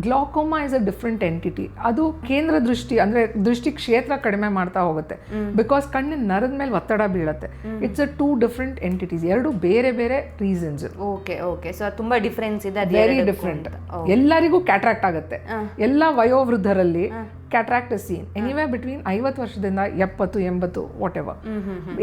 Glaucoma is a different entity. ಅದು ಕೇಂದ್ರ ದೃಷ್ಟಿ ಅಂದರೆ ದೃಷ್ಟಿ ಕ್ಷೇತ್ರ ಕಡಿಮೆ ಮಾಡ್ತಾ ಹೋಗುತ್ತೆ, ಬಿಕಾಸ್ ಕಣ್ಣಿನ ನರದ ಮೇಲೆ ಒತ್ತಡ ಬೀಳುತ್ತೆ. ಇಟ್ಸ್ ಅ 2 ಡಿಫ್ರೆಂಟ್ ಎಂಟಿಟೀಸ್, 2 ಬೇರೆ ಬೇರೆ ರೀಸನ್ಸ್. ಓಕೆ ಓಕೆ, ಸೊ ತುಂಬಾ ಡಿಫರೆನ್ಸ್ ಇದೆ, ವೆರಿ ಡಿಫ್ರೆಂಟ್. ಎಲ್ಲರಿಗೂ ಕ್ಯಾಟ್ರಾಕ್ಟ್ ಆಗುತ್ತೆ. ಎಲ್ಲ ವಯೋವೃದ್ಧರಲ್ಲಿ cataract is seen anywhere between 50 ವರ್ಷದಿಂದ 70, 80 ವಾಟ್ ಎವರ್.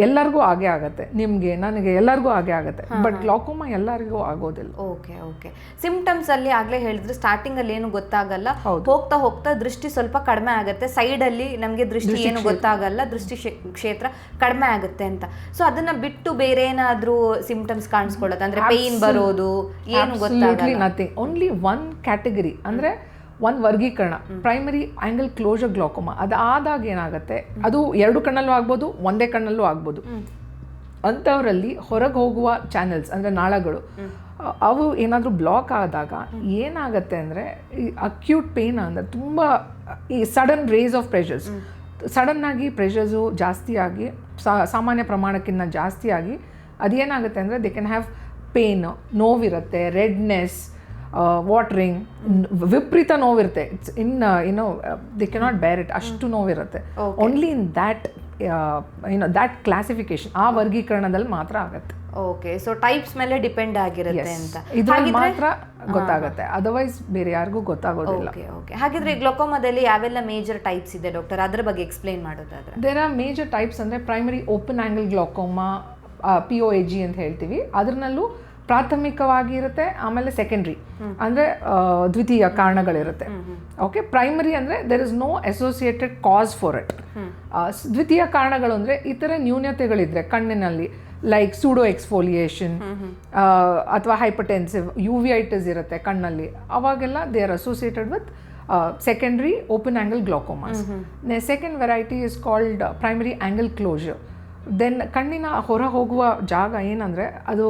ಎಲ್ಲರಿಗೂ ಹಾಗೆ ಆಗುತ್ತೆ, ನಿಮಗೆ ನನಗೆ ಎಲ್ಲರಿಗೂ ಹಾಗೆ ಆಗುತ್ತೆ. ಬಟ್ ಗ್ಲಾಕೋಮಾ ಎಲ್ಲರಿಗೂ ಆಗೋದಿಲ್ಲ. ಓಕೆ ಓಕೆ, ಸಿಂಪ್ಟಮ್ಸ್ ಅಲ್ಲಿ ಆಗ್ಲೇ ಹೇಳಿದ್ರೆ ಸ್ಟಾರ್ಟಿಂಗ್ ಅಲ್ಲಿ ಏನು ಗೊತ್ತಾಗಲ್ಲ, ಹೋಗ್ತಾ ಹೋಗ್ತಾ ದೃಷ್ಟಿ ಸ್ವಲ್ಪ ಕಡಿಮೆ ಆಗುತ್ತೆ, ಸೈಡ್ ಅಲ್ಲಿ ನಮಗೆ ದೃಷ್ಟಿ ಏನು ಗೊತ್ತಾಗಲ್ಲ, ದೃಷ್ಟಿ ಕ್ಷೇತ್ರ ಕಡಿಮೆ ಆಗುತ್ತೆ ಅಂತ. ಸೊ ಅದನ್ನ ಬಿಟ್ಟು ಬೇರೆ ಏನಾದ್ರೂ ಸಿಂಪ್ಟಮ್ಸ್ ಕಾಣಿಸ್ಕೊಳ್ಳೋದು ಅಂದ್ರೆ ಪೇನ್ ಬರೋದು ಏನು ಗೊತ್ತಾಗಲ್ಲ? ನಥಿಂಗ್, ಓನ್ಲಿ ಒನ್ ಕ್ಯಾಟಗರಿ ಅಂದ್ರೆ ಒಂದು ವರ್ಗೀಕರಣ, ಪ್ರೈಮರಿ ಆಂಗಲ್ ಕ್ಲೋಜರ್ ಗ್ಲಾಕೋಮಾ. ಅದಾದಾಗ ಏನಾಗುತ್ತೆ, ಅದು 2 ಕಣ್ಣಲ್ಲೂ ಆಗ್ಬೋದು, ಒಂದೇ ಕಣ್ಣಲ್ಲೂ ಆಗ್ಬೋದು. ಅಂಥವರಲ್ಲಿ ಹೊರಗೆ ಹೋಗುವ ಚಾನೆಲ್ಸ್ ಅಂದರೆ ನಾಳಗಳು ಅವು ಏನಾದರೂ ಬ್ಲಾಕ್ ಆದಾಗ ಏನಾಗುತ್ತೆ ಅಂದರೆ ಈ ಅಕ್ಯೂಟ್ ಪೇನ್ ಅಂದರೆ ತುಂಬ ಈ ಸಡನ್ ರೇಸ್ ಆಫ್ ಪ್ರೆಷರ್ಸ್, ಸಡನ್ನಾಗಿ ಪ್ರೆಷರ್ಸು ಜಾಸ್ತಿಯಾಗಿ ಸಾಮಾನ್ಯ ಪ್ರಮಾಣಕ್ಕಿಂತ ಜಾಸ್ತಿಯಾಗಿ ಅದೇನಾಗುತ್ತೆ ಅಂದರೆ ದೇ ಕ್ಯಾನ್ ಹ್ಯಾವ್ ಪೇನ್, ನೋವಿರುತ್ತೆ, ರೆಡ್ನೆಸ್, ವಾಟ್ರಿಂಗ್, ವಿಪರೀತ ನೋವಿರುತ್ತೆ. It's they cannot bear it, ಅಷ್ಟು ನೋವಿರುತ್ತೆ. Only in that that classification, ಆ ವರ್ಗೀಕರಣದಲ್ಲಿ ಮಾತ್ರ ಆಗುತ್ತೆ. ಓಕೆ, ಸೊ ಟೈಪ್ಸ್ ಮೇಲೆ ಡಿಪೆಂಡ್ ಆಗಿರುತ್ತೆ ಅಂತ ಇದ್ರಲ್ಲಿ ಮಾತ್ರ ಗೊತ್ತಾಗುತ್ತೆ, ಅದರ್ವೈಸ್ ಬೇರೆ ಯಾರಿಗೂ ಗೊತ್ತಾಗೋದಿಲ್ಲ. ಓಕೆ, ಹಾಗಿದ್ರೆ ಗ್ಲಾಕೋಮಾದಲ್ಲಿ ಯಾವೆಲ್ಲ ಮೇಜರ್ ಟೈಪ್ಸ್ ಇದೆ ಡಾಕ್ಟರ್, ಅದರ ಬಗ್ಗೆ ಎಕ್ಸ್ಪ್ಲೈನ್ ಮಾಡೋದಾದ್ರೆ? ದೇರ್ ಆರ್ ಮೇಜರ್ ಟೈಪ್ಸ್ ಅಂದರೆ primary open angle glaucoma, POAG ಅಂತ ಹೇಳ್ತೀವಿ. ಅದರಲ್ಲೂ ಪ್ರಾಥಮಿಕವಾಗಿ ಇರುತ್ತೆ, ಆಮೇಲೆ ಸೆಕೆಂಡ್ರಿ ಅಂದರೆ ದ್ವಿತೀಯ ಕಾರಣಗಳಿರುತ್ತೆ. ಓಕೆ, ಪ್ರೈಮರಿ ಅಂದರೆ there is no associated cause for it. ದ್ವಿತೀಯ ಕಾರಣಗಳು ಅಂದರೆ ಇತರೆ ನ್ಯೂನತೆಗಳಿದ್ರೆ ಕಣ್ಣಿನಲ್ಲಿ, ಲೈಕ್ ಸೂಡೋ ಎಕ್ಸ್ಫೋಲಿಯೇಷನ್ ಅಥವಾ ಹೈಪರ್ಟೆನ್ಸಿವ್, ಯುವಿಐಟಿಸ್ ಇರುತ್ತೆ ಕಣ್ಣಲ್ಲಿ, ಅವಾಗೆಲ್ಲ they are associated with secondary open angle glaucomas. Second variety is called primary angle closure. Then ಕಣ್ಣಿನ ಹೊರ ಹೋಗುವ ಜಾಗ ಏನಂದರೆ ಅದು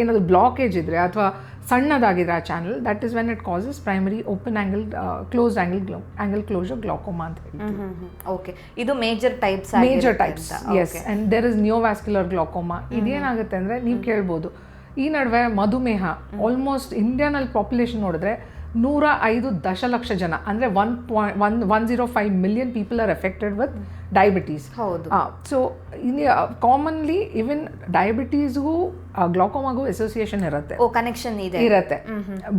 ಏನಾದರೂ ಬ್ಲಾಕೇಜ್ ಇದ್ದರೆ ಅಥವಾ ಸಣ್ಣದಾಗಿದ್ರೆ ಆ channel, that is when it causes primary open angle closed angle closure glaucoma ಅಂತ ಹೇಳ್ತೀವಿ. ಓಕೆ, ಇದು major types is. And there is neovascular glaucoma. ಇದೇನಾಗುತ್ತೆ ಅಂದರೆ ನೀವು ಕೇಳ್ಬೋದು, ಈ ನಡುವೆ ಮಧುಮೇಹ ಆಲ್ಮೋಸ್ಟ್ ಇಂಡಿಯಾನಲ್ಲಿ ಪಾಪ್ಯುಲೇಷನ್ ನೋಡಿದ್ರೆ 105 ದಶಲಕ್ಷ ಜನ ಅಂದರೆ 105 million people are affected with diabetes. ಹೌದು. ಸೊ ಕಾಮನ್ಲಿ ಈವನ್ ಡಯಾಬಿಟೀಸ್ಗೂ ಗ್ಲಾಕೋಮಾಗೂ ಅಸೋಸಿಯೇಷನ್ ಇರುತ್ತೆ, ಕನೆಕ್ಷನ್ ಇರುತ್ತೆ,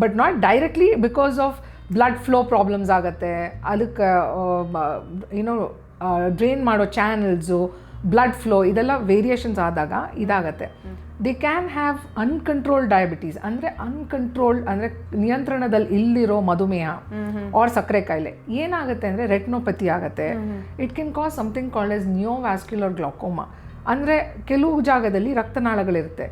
but not directly because of blood flow problems ಆಗುತ್ತೆ. ಅದಕ್ಕೆ ಏನೋ ಡ್ರೈನ್ ಮಾಡೋ ಚಾನಲ್ಸು, ಬ್ಲಡ್ ಫ್ಲೋ ಇದೆಲ್ಲ ವೇರಿಯೇಷನ್ಸ್ ಆದಾಗ ಇದಾಗತ್ತೆ. They can have uncontrolled diabetes, ಅಂದರೆ ಅನ್ಕಂಟ್ರೋಲ್ಡ್ ಅಂದರೆ ನಿಯಂತ್ರಣದಲ್ಲಿ ಇಲ್ಲಿರೋ ಮಧುಮೇಹ ಆರ್ ಸಕ್ಕರೆ ಕಾಯಿಲೆ. ಏನಾಗುತ್ತೆ ಅಂದರೆ ರೆಟ್ನೋಪತಿ ಆಗುತ್ತೆ. It can cause something called as neovascular glaucoma. ಅಂದರೆ ಕೆಲವು ಜಾಗದಲ್ಲಿ ರಕ್ತನಾಳಗಳಿರುತ್ತೆ,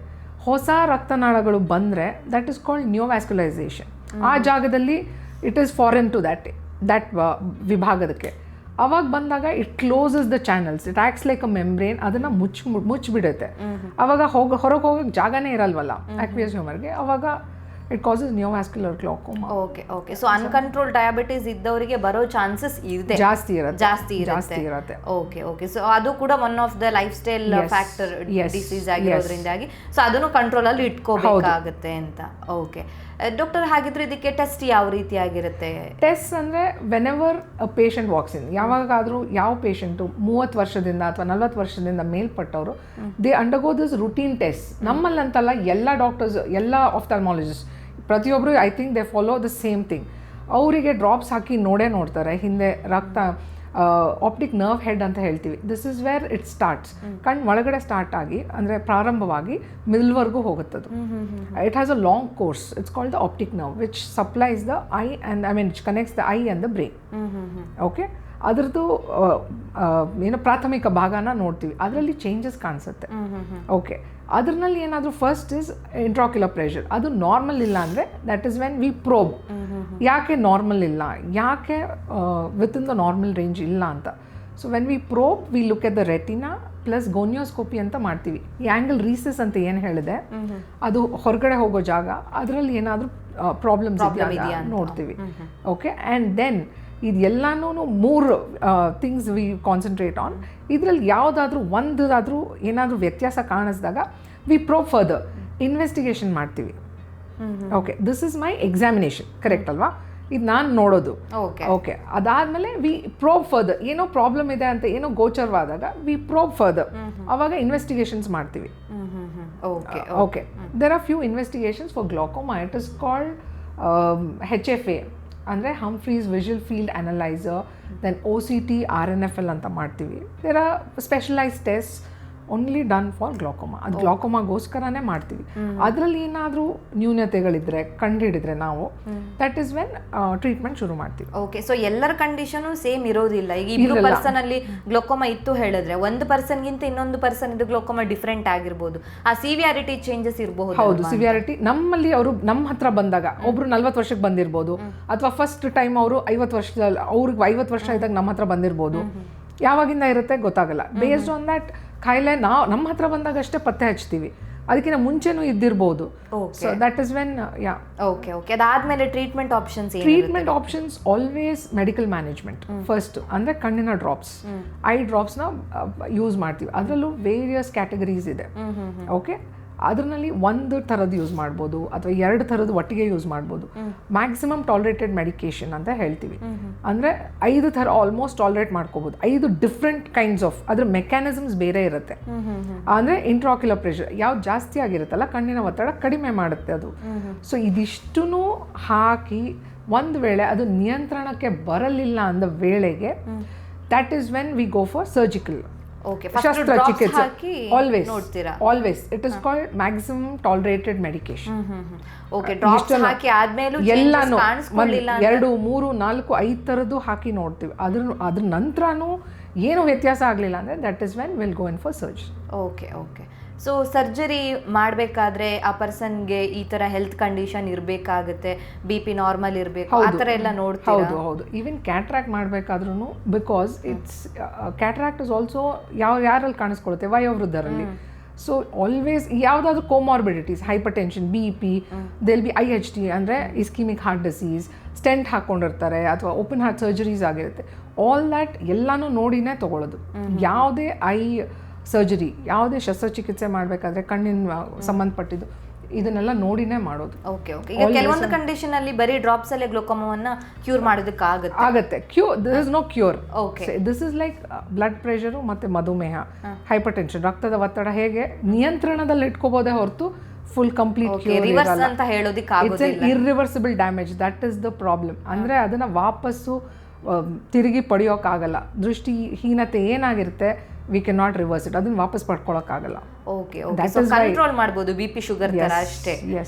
ಹೊಸ ರಕ್ತನಾಳಗಳು ಬಂದರೆ ದಟ್ ಇಸ್ ಕಾಲ್ಡ್ ನಿಯೋವ್ಯಾಸ್ಕ್ಯುಲೈಸೇಷನ್. ಆ ಜಾಗದಲ್ಲಿ it is foreign to that ವಿಭಾಗದಕ್ಕೆ. ಅವಾಗ ಬಂದಾಗ it closes the channels, it acts like a membrane, ಅದನ್ನು ಮುಚ್ಚಿಬಿಡುತ್ತೆ. ಅವಾಗ ಹೊರಗೆ ಹೋಗೋಕ್ಕೆ ಜಾಗನೇ ಇರಲ್ವಲ್ಲ ಆಕ್ವಿಯಸ್ ಹ್ಯೂಮರ್ಗೆ, ಅವಾಗ it causes neovascular glaucoma. Okay. So uncontrol diabetes ಇದ್ದವರಿಗೆ ಬರೋ ಚಾನ್ಸಸ್ ಇದೆ, ಜಾಸ್ತಿ ಇರುತ್ತೆ. ಓಕೆ. ಸೊ ಅದು ಕೂಡ one of the lifestyle factor disease ಆಗಿರೋದ್ರಿಂದಾಗಿ ಸೊ ಅದನ್ನು ಕಂಟ್ರೋಲ್ ಅಲ್ಲಿ ಇಟ್ಕೋಬೇಕಾಗುತ್ತೆ ಅಂತ. ಓಕೆ ಡಾಕ್ಟರ್, ಹಾಗಿದ್ರೆ ಇದಕ್ಕೆ ಟೆಸ್ಟ್ ಯಾವ ರೀತಿ ಆಗಿರುತ್ತೆ? ಟೆಸ್ಟ್ ಅಂದರೆ whenever a patient walks in, ಯಾವಾಗಾದರೂ ಯಾವ ಪೇಷಂಟು 30 ವರ್ಷದಿಂದ ಅಥವಾ 40 ವರ್ಷದಿಂದ ಮೇಲ್ಪಟ್ಟವರು they undergo this routine test. ನಮ್ಮಲ್ಲಂತಲ್ಲ, ಎಲ್ಲ ಡಾಕ್ಟರ್ಸ್, ಎಲ್ಲ ಆಫ್ಥಾಲ್ಮಾಲಜಿಸ್ಟ್ ಪ್ರತಿಯೊಬ್ಬರು I think they follow the same thing. ಅವರಿಗೆ ಡ್ರಾಪ್ಸ್ ಹಾಕಿ ನೋಡ್ತಾರೆ ಹಿಂದೆ ರಕ್ತ, ಆಪ್ಟಿಕ್ ನರ್ವ್ ಹೆಡ್ ಅಂತ ಹೇಳ್ತೀವಿ. This is where it starts. ಕಣ್ಣು ಒಳಗಡೆ ಸ್ಟಾರ್ಟ್ ಆಗಿ ಅಂದರೆ ಪ್ರಾರಂಭವಾಗಿ ಮಿಲ್ವರೆಗೂ ಹೋಗುತ್ತದು. It has a long course. It's called the optic nerve which supplies the I and which connects the I and the brain. Okay, ಅದರದ್ದು ಏನೋ ಪ್ರಾಥಮಿಕ ಭಾಗನ ನೋಡ್ತೀವಿ, ಅದರಲ್ಲಿ ಚೇಂಜಸ್ ಕಾಣಿಸುತ್ತೆ. ಓಕೆ, ಅದರಲ್ಲಿ ಏನಾದರೂ ಫಸ್ಟ್ ಇಸ್ ಇಂಟ್ರಾಕ್ಯುಲರ್ ಪ್ರೆಷರ್. ಅದು ನಾರ್ಮಲ್ ಇಲ್ಲ ಅಂದರೆ that is when we probe, ಯಾಕೆ ನಾರ್ಮಲ್ ಇಲ್ಲ, ಯಾಕೆ ವಿತಿನ್ ದ ನಾರ್ಮಲ್ ರೇಂಜ್ ಇಲ್ಲ ಅಂತ. So when we probe we look at the retina plus gonioscopy ಅಂತ ಮಾಡ್ತೀವಿ. ಈ ಆ್ಯಂಗಲ್ ರೀಸಸ್ ಅಂತ ಏನು ಹೇಳಿದೆ, ಅದು ಹೊರಗಡೆ ಹೋಗೋ ಜಾಗ, ಅದರಲ್ಲಿ ಏನಾದರೂ ಪ್ರಾಬ್ಲಮ್ಸ್ ಇದೆಯಾ ನೋಡ್ತೀವಿ. ಓಕೆ, ಆ್ಯಂಡ್ ದೆನ್ ಇದೆಲ್ಲನೂ 3 ಥಿಂಗ್ಸ್ ವಿ ಕಾನ್ಸಂಟ್ರೇಟ್ ಆನ್. ಇದರಲ್ಲಿ ಯಾವುದಾದ್ರೂ ಒಂದಾದರೂ ಏನಾದರೂ ವ್ಯತ್ಯಾಸ ಕಾಣಿಸಿದಾಗ ವಿ ಪ್ರೋಬ್ ಫರ್ದರ್, ಇನ್ವೆಸ್ಟಿಗೇಷನ್ ಮಾಡ್ತೀವಿ. Okay, this is my examination, correct ಅಲ್ವಾ? ಇದು ನಾನು ನೋಡೋದು. ಓಕೆ, ಅದಾದಮೇಲೆ ವಿ ಪ್ರೋಬ್ ಫರ್ದರ್, ಏನೋ ಪ್ರಾಬ್ಲಮ್ ಇದೆ ಅಂತ ಏನೋ ಗೋಚರವಾದಾಗ ವಿ ಪ್ರೋಬ್ ಫರ್ದರ್, ಅವಾಗ ಇನ್ವೆಸ್ಟಿಗೇಷನ್ಸ್ ಮಾಡ್ತೀವಿ. Okay, there are few investigations for glaucoma. It is called HFA ಅಂದರೆ Humphreys visual field analyser, then OCT RNFL ಅಂತ ಮಾಡ್ತೀವಿ. There are specialised test only done for glaucoma. ಅದು ಗ್ಲಾಕೋಮಾಗೋಸ್ಕರನೇ ಮಾಡ್ತೀವಿ. ಅದರಲ್ಲಿ ಏನಾದರೂ ನ್ಯೂನತೆಗಳಿದ್ರೆ ಕಂಡುಹಿಡಿದ್ರೆ ನಾವು ದಟ್ ಇಸ್ ವೆನ್ ಟ್ರೀಟ್ಮೆಂಟ್ ಶುರು ಮಾಡ್ತೀವಿ. ಓಕೆ, ಸೊ ಎಲ್ಲರ ಕಂಡೀಷನು ಸೇಮ್ ಇರೋದಿಲ್ಲ. ಈಗ ಇಬ್ಬರು ಪರ್ಸನ್ ಅಲ್ಲಿ ಗ್ಲಾಕೋಮಾ ಇತ್ತು ಹೇಳಿದ್ರೆ ಒಂದು ಪರ್ಸನ್ಗಿಂತ ಇನ್ನೊಂದು ಪರ್ಸನ್ ಇದು ಗ್ಲಾಕೋಮಾ ಡಿಫ್ರೆಂಟ್ ಆಗಿರ್ಬೋದು, ಆ ಸಿವಿಯಾರಿಟಿ ಚೇಂಜಸ್ ಇರಬಹುದು. ಹೌದು, ಸಿವಿಯಾರಿಟಿ ನಮ್ಮಲ್ಲಿ ಅವರು ನಮ್ಮ ಹತ್ರ ಬಂದಾಗ ಒಬ್ರು 40 ವರ್ಷಕ್ಕೆ ಬಂದಿರ್ಬೋದು, ಅಥವಾ ಫಸ್ಟ್ ಟೈಮ್ ಅವರು 50 ವರ್ಷದಲ್ಲಿ, ಅವ್ರಿಗೆ 50 ವರ್ಷ ಇದ್ದಾಗ ನಮ್ಮ ಹತ್ರ ಬಂದಿರ್ಬೋದು. ಯಾವಾಗಿಂದ ಇರುತ್ತೆ ಗೊತ್ತಾಗಲ್ಲ. ಬೇಸ್ಡ್ ಆನ್ ದ್ಯಾಟ್ ಕಾಯಿಲೆ ನಮ್ಮ ಹತ್ರ ಬಂದಾಗ ಅಷ್ಟೇ ಪತ್ತೆ ಹಚ್ತೀವಿ, ಅದಕ್ಕಿಂತ ಮುಂಚೆನೂ ಇದ್ದಿರ್ಬೋದು. So that is when okay. ಅದಾದ್ಮೇಲೆ treatment options always medical management first. ಅಂದರೆ ಕಣ್ಣಿನ ಡ್ರಾಪ್ಸ್, ಐ ಡ್ರಾಪ್ಸ್ನ ಯೂಸ್ ಮಾಡ್ತೀವಿ. ಅದರಲ್ಲೂ ವೇರಿಯಸ್ ಕ್ಯಾಟಗರೀಸ್ ಇದೆ. ಓಕೆ, ಅದರಲ್ಲಿ 1 ಥರದ್ದು ಯೂಸ್ ಮಾಡ್ಬೋದು ಅಥವಾ 2 ಥರದ್ದು ಒಟ್ಟಿಗೆ ಯೂಸ್ ಮಾಡ್ಬೋದು. ಮ್ಯಾಕ್ಸಿಮಮ್ ಟಾಲರೇಟೆಡ್ ಮೆಡಿಕೇಶನ್ ಅಂತ ಹೇಳ್ತೀವಿ. ಅಂದರೆ 5 ಥರ ಆಲ್ಮೋಸ್ಟ್ ಟಾಲರೇಟ್ ಮಾಡ್ಕೋಬೋದು. 5 ಡಿಫ್ರೆಂಟ್ ಕೈಂಡ್ಸ್ ಆಫ್, ಅದ್ರ ಮೆಕ್ಯಾನಿಸಮ್ಸ್ ಬೇರೆ ಇರುತ್ತೆ. ಅಂದರೆ ಇಂಟ್ರಾಕ್ಯುಲರ್ ಪ್ರೆಷರ್ ಯಾವ್ದು ಜಾಸ್ತಿ ಆಗಿರುತ್ತಲ್ಲ, ಕಣ್ಣಿನ ಒತ್ತಡ ಕಡಿಮೆ ಮಾಡುತ್ತೆ ಅದು. ಸೊ ಇದಿಷ್ಟೂ ಹಾಕಿ ಒಂದು ವೇಳೆ ಅದು ನಿಯಂತ್ರಣಕ್ಕೆ ಬರಲಿಲ್ಲ ಅಂದ ವೇಳೆಗೆ that is when we go for surgical ಶಸ್ತ್ರಚಿಕಿತ್ಸೆ. Always it is called maximum tolerated medication. ಎಲ್ಲಾನು 1, 2, 3, 4, 5 ಥರದ್ದು ಹಾಕಿ ನೋಡ್ತೀವಿ. ಅದ್ರ ನಂತರನೂ ಏನು ವ್ಯತ್ಯಾಸ ಆಗಲಿಲ್ಲ ಅಂದರೆ that is when will go in for surgery. Okay. So surgery ಮಾಡಬೇಕಾದ್ರೆ ಆ ಪರ್ಸನ್ಗೆ ಈ ಥರ ಹೆಲ್ತ್ ಕಂಡೀಷನ್ ಇರಬೇಕಾಗುತ್ತೆ, BP ನಾರ್ಮಲ್ ಇರಬೇಕು, ಆ ಥರ ಎಲ್ಲ ನೋಡ್ತೀವಿ. ಹೌದು. ಈವನ್ ಕ್ಯಾಟ್ರಾಕ್ಟ್ ಮಾಡಬೇಕಾದ್ರೂ, because it's cataract is also ಯಾರಲ್ಲಿ ಕಾಣಿಸ್ಕೊಳುತ್ತೆ, ವಯೋವೃದ್ಧರಲ್ಲಿ. ಸೊ ಆಲ್ವೇಸ್ ಯಾವುದಾದ್ರೂ ಕೋಮಾರ್ಬಿಡಿಟೀಸ್, ಹೈಪರ್ ಟೆನ್ಷನ್, BP, ದೇಲ್ ಬಿ IHT ಅಂದರೆ ಇಸ್ಕಿಮಿಕ್ ಹಾರ್ಟ್ ಡಿಸೀಸ್, ಸ್ಟೆಂಟ್ ಹಾಕ್ಕೊಂಡಿರ್ತಾರೆ ಅಥವಾ ಓಪನ್ ಹಾರ್ಟ್ ಸರ್ಜರೀಸ್ ಆಗಿರುತ್ತೆ. ಆಲ್ ದ್ಯಾಟ್ ಎಲ್ಲನೂ ನೋಡಿನೇ ತೊಗೊಳ್ಳೋದು. ಯಾವುದೇ ಐ ಸರ್ಜರಿ, ಯಾವುದೇ ಶಸ್ತ್ರಚಿಕಿತ್ಸೆ ಮಾಡಬೇಕಾದ್ರೆ ಕಣ್ಣಿನ ಸಂಬಂಧಪಟ್ಟಿದ್ದು ಇದನ್ನೆಲ್ಲ ನೋಡಿನೇ ಮಾಡೋದು. Okay okay. ಈಗ ಕೆಲವೊಂದು ಕಂಡೀಷನ್ ಅಲ್ಲಿ ಬರೀ ಡ್ರಾಪ್ಸ್ ಅಲ್ಲೇ ಗ್ಲೋಕೋಮಾವನ್ನ ಕ್ಯೂರ್ ಮಾಡೋದಕ್ಕೆ ಆಗುತ್ತೆ. This is no cure. Okay. This is like blood pressure ಮತ್ತು ಮಧುಮೇಹ, ಹೈಪರ್ ಟೆನ್ಷನ್, ರಕ್ತದ ಒತ್ತಡ ಹೇಗೆ ನಿಯಂತ್ರಣದಲ್ಲಿ ಇಟ್ಕೋಬೋದೇ ಹೊರತು ಫುಲ್ ಕಂಪ್ಲೀಟ್ ಕ್ಯೂರ್ ರಿವರ್ಸ್ ಅಂತ ಹೇಳೋದಕ್ಕೆ ಆಗೋದಿಲ್ಲ. It's irreversible damage, that is the problem. ಅಂದರೆ ಅದನ್ನು ವಾಪಸ್ಸು ತಿರುಗಿ ಪಡೆಯೋಕ್ಕಾಗಲ್ಲ. ದೃಷ್ಟಿಹೀನತೆ ಏನಾಗಿರುತ್ತೆ, we can not reverse it, ಅದನ್ನ ವಾಪಸ್ ಪಡ್ಕೊಳಕ್ಕಾಗಲ್ಲ. Okay okay. ಸೊ ಕಂಟ್ರೋಲ್ ಮಾಡ್ಬೋದು BP ಶುಗರ್ ತರ ಅಷ್ಟೇ.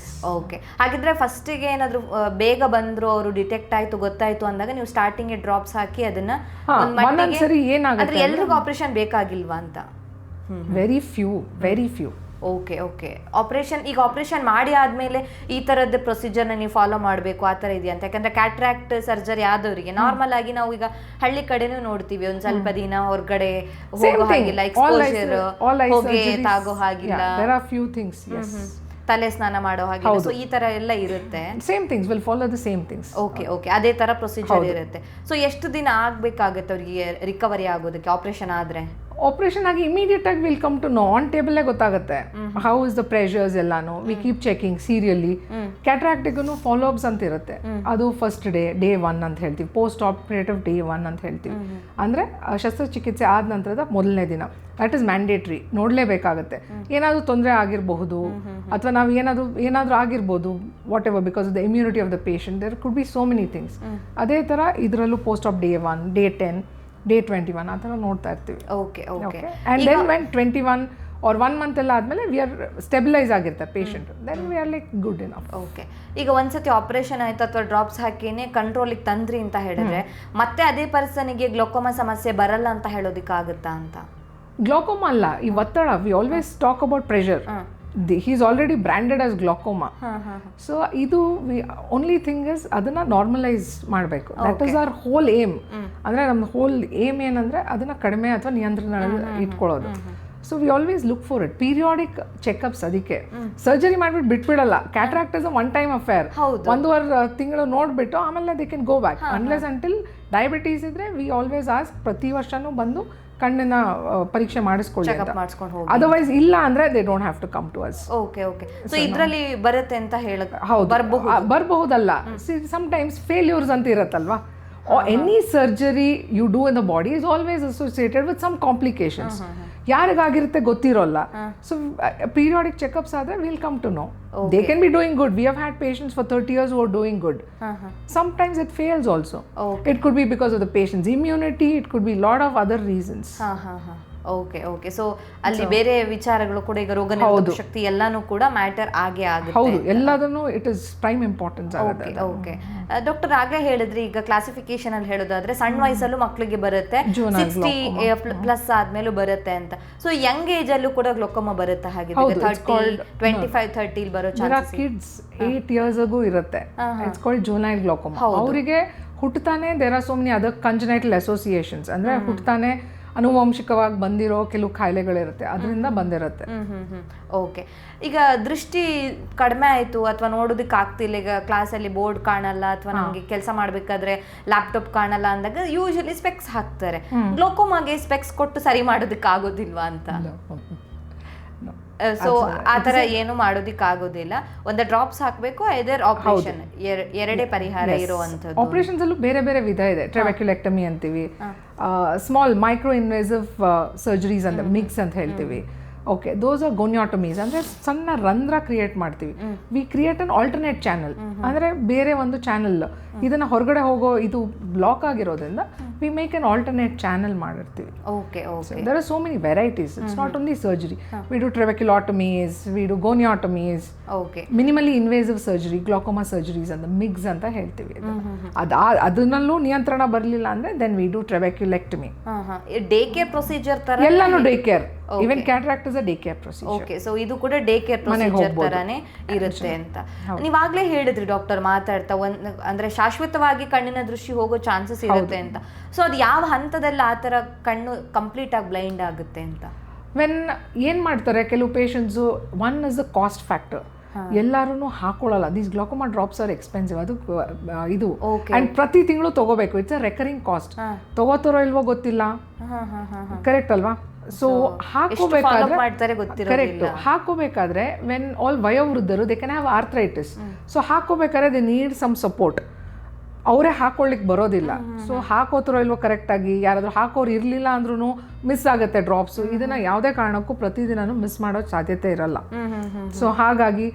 ಓಕೆ. ಹಾಗಿದ್ರೆ ಫಸ್ಟಿಗೆ ಏನಾದ್ರು ಬೇಗ ಬಂದ್ರು, ಅವರು ಡಿಟೆಕ್ಟ್ ಆಯ್ತು, ಗೊತ್ತಾಯ್ತು ಅಂದಾಗ ನೀವು ಸ್ಟಾರ್ಟಿಂಗ್ ಡ್ರಾಪ್ಸ್ ಹಾಕಿ ಅದನ್ನ ಒಂದೊಂದ್ಸರಿ ಏನಾಗುತ್ತೆ, ಎಲ್ರಿಗೂ ಆಪರೇಷನ್ ಬೇಕಾಗಿಲ್ವಾ ಅಂತ? Very few. Okay okay. ಈಗ ಆಪರೇಷನ್ ಮಾಡಿ ಆದಮೇಲೆ ಈ ಥರದ್ದು ಪ್ರೊಸೀಜರ್ನ ನೀವು ಫಾಲೋ ಮಾಡಬೇಕು ಆ ಥರ ಇದೆಯಾ ಅಂತ? ಯಾಕಂದರೆ ಕ್ಯಾಟ್ರಾಕ್ಟ್ ಸರ್ಜರಿ ಆದವರಿಗೆ ನಾರ್ಮಲ್ ಆಗಿ ನಾವು ಈಗ ಹಳ್ಳಿ ಕಡೆನೂ ನೋಡ್ತೀವಿ, ಒಂದು ಸ್ವಲ್ಪ ದಿನ ಹೊರಗಡೆ ಹೋಗೋ ಹಾಗಿಲ್ಲ, ಎಕ್ಸ್ಪೋಜರ್ ಹೊಗೆ ತಾಗೋ ಹಾಗಿಲ್ಲ, ತಲೆ ಸ್ನಾನ ಮಾಡೋ ಹಾಗೆ, ಸೊ ಈ ತರ ಎಲ್ಲ ಇರುತ್ತೆ. Same things will follow the same things. Okay okay. ಅದೇ ತರ ಪ್ರೊಸೀಜರ್ ಇರುತ್ತೆ. ಸೊ ಎಷ್ಟು ದಿನ ಆಗ್ಬೇಕಾಗುತ್ತೆ ಅವ್ರಿಗೆ ರಿಕವರಿ ಆಗೋದಕ್ಕೆ ಆಪರೇಷನ್ ಆದ್ರೆ? ಆಪರೇಷನ್ ಆಗಿ ಇಮಿಡಿಯೇಟ್ ಆಗಿ will come to know, on ಟೇಬಲ್ಲೇ ಗೊತ್ತಾಗುತ್ತೆ ಹೌ ಇಸ್ ದ ಪ್ರೆಷರ್ಸ್ ಎಲ್ಲಾನು. We keep checking serially. ಕ್ಯಾಟ್ರಾಕ್ಟಿಗೂ ಫಾಲೋ ಅಪ್ಸ್ ಅಂತ ಇರುತ್ತೆ. ಅದು ಫಸ್ಟ್ ಡೇ 1 ಅಂತ ಹೇಳ್ತೀವಿ, ಪೋಸ್ಟ್ ಆಪರೇಟಿವ್ ಡೇ 1 ಅಂತ ಹೇಳ್ತೀವಿ. ಅಂದರೆ ಶಸ್ತ್ರಚಿಕಿತ್ಸೆ ಆದ ನಂತರದ ಮೊದಲನೇ ದಿನ, ದಟ್ ಇಸ್ ಮ್ಯಾಂಡೇಟ್ರಿ, ನೋಡಲೇಬೇಕಾಗತ್ತೆ. ಏನಾದರೂ ತೊಂದರೆ ಆಗಿರಬಹುದು ಅಥವಾ ನಾವು ಏನಾದರೂ ಆಗಿರ್ಬೋದು, whatever, because of the immunity of the patient, there could be so many things. ಅದೇ ಥರ ಇದರಲ್ಲೂ post of day 1, day 10, day 21 ಆ ಥರ ನೋಡ್ತಾ ಇರ್ತೀವಿ. Okay okay. And then when 21 or 1 month ಎಲ್ಲ ಆದಮೇಲೆ ವಿ ಆರ್ ಸ್ಟೆಬಿಲೈಸ್ ಆಗಿರ್ತಾರೆ patient, then we are like good enough. Okay. ಈಗ ಒಂದ್ಸತಿ ಆಪರೇಷನ್ ಆಯ್ತು ಅಥವಾ ಡ್ರಾಪ್ಸ್ ಹಾಕಿನೇ ಕಂಟ್ರೋಲಿಗೆ ತಂದ್ರಿ ಅಂತ ಹೇಳಿದ್ರೆ ಮತ್ತೆ ಅದೇ ಪರ್ಸನಿಗೆ ಗ್ಲೋಕೋಮಾ ಸಮಸ್ಯೆ ಬರಲ್ಲ ಅಂತ ಹೇಳೋದಕ್ಕಾಗುತ್ತಾ ಅಂತ? ಗ್ಲೋಕೋಮಾ ಅಲ್ಲ, ಈ ಒತ್ತಡ, we always talk about pressure. he is already branded as glaucoma. So ಇದು only thing is ಅದನ್ನ ನಾರ್ಮಲೈಸ್ ಮಾಡಬೇಕು. That is our whole aim. ಅಂದರೆ ನಮ್ಮ ಹೋಲ್ ಏಮ್ ಏನಂದರೆ ಅದನ್ನ ಕಡಿಮೆ ಅಥವಾ ನಿಯಂತ್ರಣ ಇಟ್ಕೊಳ್ಳೋದು. So we always look for it, periodic checkups. ಅದಕ್ಕೆ ಸರ್ಜರಿ ಮಾಡಿಬಿಟ್ಟು ಬಿಟ್ಬಿಡಲ್ಲ. Cataract is a one time affair. 1.5 ತಿಂಗಳು ನೋಡಿಬಿಟ್ಟು ಆಮೇಲೆ they can go back. Unless until diabetes ಇದ್ರೆ ವಿ ಆಲ್ವೇಸ್ ಆಸ್ಕ್, ಪ್ರತಿ ವರ್ಷನೂ ಬಂದು ಕಣ್ಣಿನ ಪರೀಕ್ಷೆ ಮಾಡಿಸ್ಕೊಳ್ಳಿ ಅಂತ. ಅದರ್ವೈಸ್ ಇಲ್ಲ ಅಂದ್ರೆ they don't have to come to us. Okay okay. So ಇದರಲ್ಲಿ ಬರುತ್ತೆ ಅಂತ ಹೇಳೋದು? ಹೌದು, ಬರಬಹುದಲ್ಲ. ಸಮ್ ಟೈಮ್ಸ್ ಫೇಲ್ಯೂರ್ಸ್ ಅಂತ ಇರುತ್ತಲ್ವಾ. Any surgery you do in the body is always associated with some complications. ಯಾರಿಗಾಗಿರುತ್ತೆ ಗೊತ್ತಿರೋಲ್ಲ. ಸೊ ಪೀರಿಯಾಡಿಕ್ ಚೆಕಪ್ಸ್ ಆದರೆ will come to know. They can be doing good. We have had patients for 30 years who are doing good. Sometimes it fails also. It could be because of the patient's immunity. It could be a lot of other reasons. Okay okay. So ಅಲ್ಲಿ ಬೇರೆ ವಿಚಾರಗಳು ಕೂಡ, ಈಗ ರೋಗ ನಿರೋಧಕ ಶಕ್ತಿ ಎಲ್ಲಾನು ಕೂಡ matter ಆಗೇ ಆಗುತ್ತೆ. ಹೌದು, ಎಲ್ಲದನ್ನು ಇಟ್ ಇಸ್ ಪ್ರೈಮ್ ಇಂಪಾರ್ಟೆನ್ಸ್ ಆಗುತ್ತೆ. ಓಕೆ ಡಾಕ್ಟರ್, ಆಗಲೇ ಹೇಳಿದ್ರಿ, ಈಗ ಕ್ಲಾಸಿಫಿಕೇಶನ್ ಅಲ್ಲಿ ಹೇಳೋದಾದ್ರೆ ಸಣ್ಣ ವಯಸ್ಸಲ್ಲೂ ಮಕ್ಕಳಿಗೆ ಬರುತ್ತೆ, 60 ಪ್ಲಸ್ ಆದ್ಮೇಲೂ ಬರುತ್ತೆ ಅಂತ. ಸೊ ಯಂಗ್ ಏಜ್ ಅಲ್ಲೂ ಕೂಡ ಗ್ಲೋಕೋಮಾ ಬರುತ್ತೆ ಹಾಗಿದ್ರೆ? 25-30 ಬರೋ ಚಾನ್ಸಸ್. ಕಿಡ್ಸ್ 8 years ago ಇರುತ್ತೆ. It's called juvenile glaucoma. ಅವರಿಗೆ ಹುಟ್ಟುತ್ತಾನೆ there are so many other congenital associations. ಅಂದ್ರೆ ಹುಟ್ಟುತ್ತಾನೆ ಅನುವಂಶಿಕವಾಗಿ ಬಂದಿರೋ ಕೆಲವು ಕಾಯಿಲೆಗಳಿರುತ್ತೆ, ಅದರಿಂದ ಬಂದಿರುತ್ತೆ. ಓಕೆ. ಈಗ ದೃಷ್ಟಿ ಕಡಿಮೆ ಆಯಿತು ಅಥವಾ ನೋಡೋದಕ್ಕೆ ಆಗ್ತಿಲ್ಲ, ಈಗ ಕ್ಲಾಸಲ್ಲಿ ಬೋರ್ಡ್ ಕಾಣಲ್ಲ ಅಥವಾ ನಮಗೆ ಕೆಲಸ ಮಾಡಬೇಕಾದ್ರೆ ಲ್ಯಾಪ್ಟಾಪ್ ಕಾಣಲ್ಲ ಅಂದಾಗ ಯೂಶಲಿ ಸ್ಪೆಕ್ಸ್ ಹಾಕ್ತಾರೆ. ಗ್ಲೋಕೋಮಾಗೆ ಸ್ಪೆಕ್ಸ್ ಕೊಟ್ಟು ಸರಿ ಮಾಡೋದಕ್ಕೆ ಆಗೋದಿಲ್ವಾ ಅಂತ? ಸೊ ಆ ಥರ ಏನು ಮಾಡೋದಕ್ಕೆ ಆಗೋದಿಲ್ಲ. ಒಂದು ಡ್ರಾಪ್ಸ್ ಹಾಕಬೇಕು, ಐದರ್ ಆಪರೇಷನ್, ಎರಡೇ ಪರಿಹಾರ ಇರುವಂಥದ್ದು. ಆಪರೇಷನ್ಸ್ ಅಲ್ಲೂ ಬೇರೆ ಬೇರೆ ವಿಧ ಇದೆ. ಟ್ರೆಬೆಕ್ಯುಲೆಕ್ಟಮಿ ಅಂತೀವಿ, ಸ್ಮಾಲ್ ಮೈಕ್ರೋ ಇನ್ವೇಸಿವ್ ಸರ್ಜರೀಸ್ ಅಂತ ಮಿಕ್ಸ್ ಅಂತ ಹೇಳ್ತೀವಿ. Okay, those are goniotomies. ಅಂದರೆ ಸಣ್ಣ ರಂಧ್ರ ಕ್ರಿಯೇಟ್ ಮಾಡ್ತೀವಿ. We create an alternate channel, ಅಂದರೆ ಬೇರೆ ಒಂದು ಚಾನಲ್. ಇದನ್ನು ಹೊರಗಡೆ ಹೋಗೋ ಇದು ಬ್ಲಾಕ್ ಆಗಿರೋದ್ರಿಂದ we make an alternate channel ಮಾಡಿರ್ತೀವಿ. Okay okay. There are so many varieties. It's not only surgery. We do trabeculotomies, we do goniotomies. Okay. Minimally invasive surgery, glaucoma surgeries ಅಂತ ಮಿಕ್ಸ್ ಅಂತ ಹೇಳ್ತೀವಿ. ಅದನ್ನಲ್ಲೂ ನಿಯಂತ್ರಣ ಬರಲಿಲ್ಲ ಅಂದರೆ then we do trabeculectomy. Day care procedure ತರ ಎಲ್ಲಾನು day care. Even cataract is a day care procedure. Okay. So ಇದು ಕೂಡ ಡೇ ಕೇರ್ ಪ್ರೊಸೀಜರ್ ತರಾನೇ ಇರುತ್ತೆ ಅಂತ ನೀವಾಗ್ಲೇ ಹೇಳಿದ್ರಿ ಡಾಕ್ಟರ್ ಮಾತಾಡ್ತಾ. ಅಂದ್ರೆ ಶಾಶ್ವತವಾಗಿ ಕಣ್ಣಿನ ದೃಷ್ಟಿ ಹೋಗೋ ಚಾನ್ಸಸ್ ಇರುತ್ತೆ ಅಂತ. ಸೊ ಅದು ಯಾವ ಹಂತದಲ್ಲಿ ಆ ಥರ ಕಣ್ಣು ಕಂಪ್ಲೀಟ್ ಆಗಿ ಬ್ಲೈಂಡ್ ಆಗುತ್ತೆ ಅಂತ? ವೆನ್ ಏನು ಮಾಡ್ತಾರೆ ಕೆಲವು patients, one is the cost factor. ಎಲ್ಲರೂ ಹಾಕೊಳ್ಳಲ್ಲ. These glaucoma drops are expensive. ಅದು ಇದು ಆ್ಯಂಡ್ ಪ್ರತಿ ತಿಂಗಳು ತಗೋಬೇಕು. It's a recurring cost. ತಗೋತಾರೋ ಇಲ್ವೋ ಗೊತ್ತಿಲ್ಲ, ಕರೆಕ್ಟ್ ಅಲ್ವಾ? ಸೊ ಕರೆಕ್ಟ್ ಹಾಕೋಬೇಕಾದ್ರೆ ವೆನ್ ಆಲ್ ವಯೋವೃದ್ಧರು they can have arthritis. So ಹಾಕೋಬೇಕಾದ್ರೆ ದೇ ನೀಡ್ ಸಮ್ ಸಪೋರ್ಟ್. ಅವರೇ ಹಾಕೊಳ್ಳಿಕ್ಕೆ ಬರೋದಿಲ್ಲ. ಸೊ ಹಾಕೋತಾರೋ ಇಲ್ವೋ ಕರೆಕ್ಟಾಗಿ, ಯಾರಾದರೂ ಹಾಕೋರು ಇರಲಿಲ್ಲ ಅಂದ್ರೂ ಮಿಸ್ ಆಗುತ್ತೆ ಡ್ರಾಪ್ಸು. ಇದನ್ನು ಯಾವುದೇ ಕಾರಣಕ್ಕೂ ಪ್ರತಿದಿನನೂ ಮಿಸ್ ಮಾಡೋ ಸಾಧ್ಯತೆ ಇರಲ್ಲ. ಸೊ ಹಾಗಾಗಿ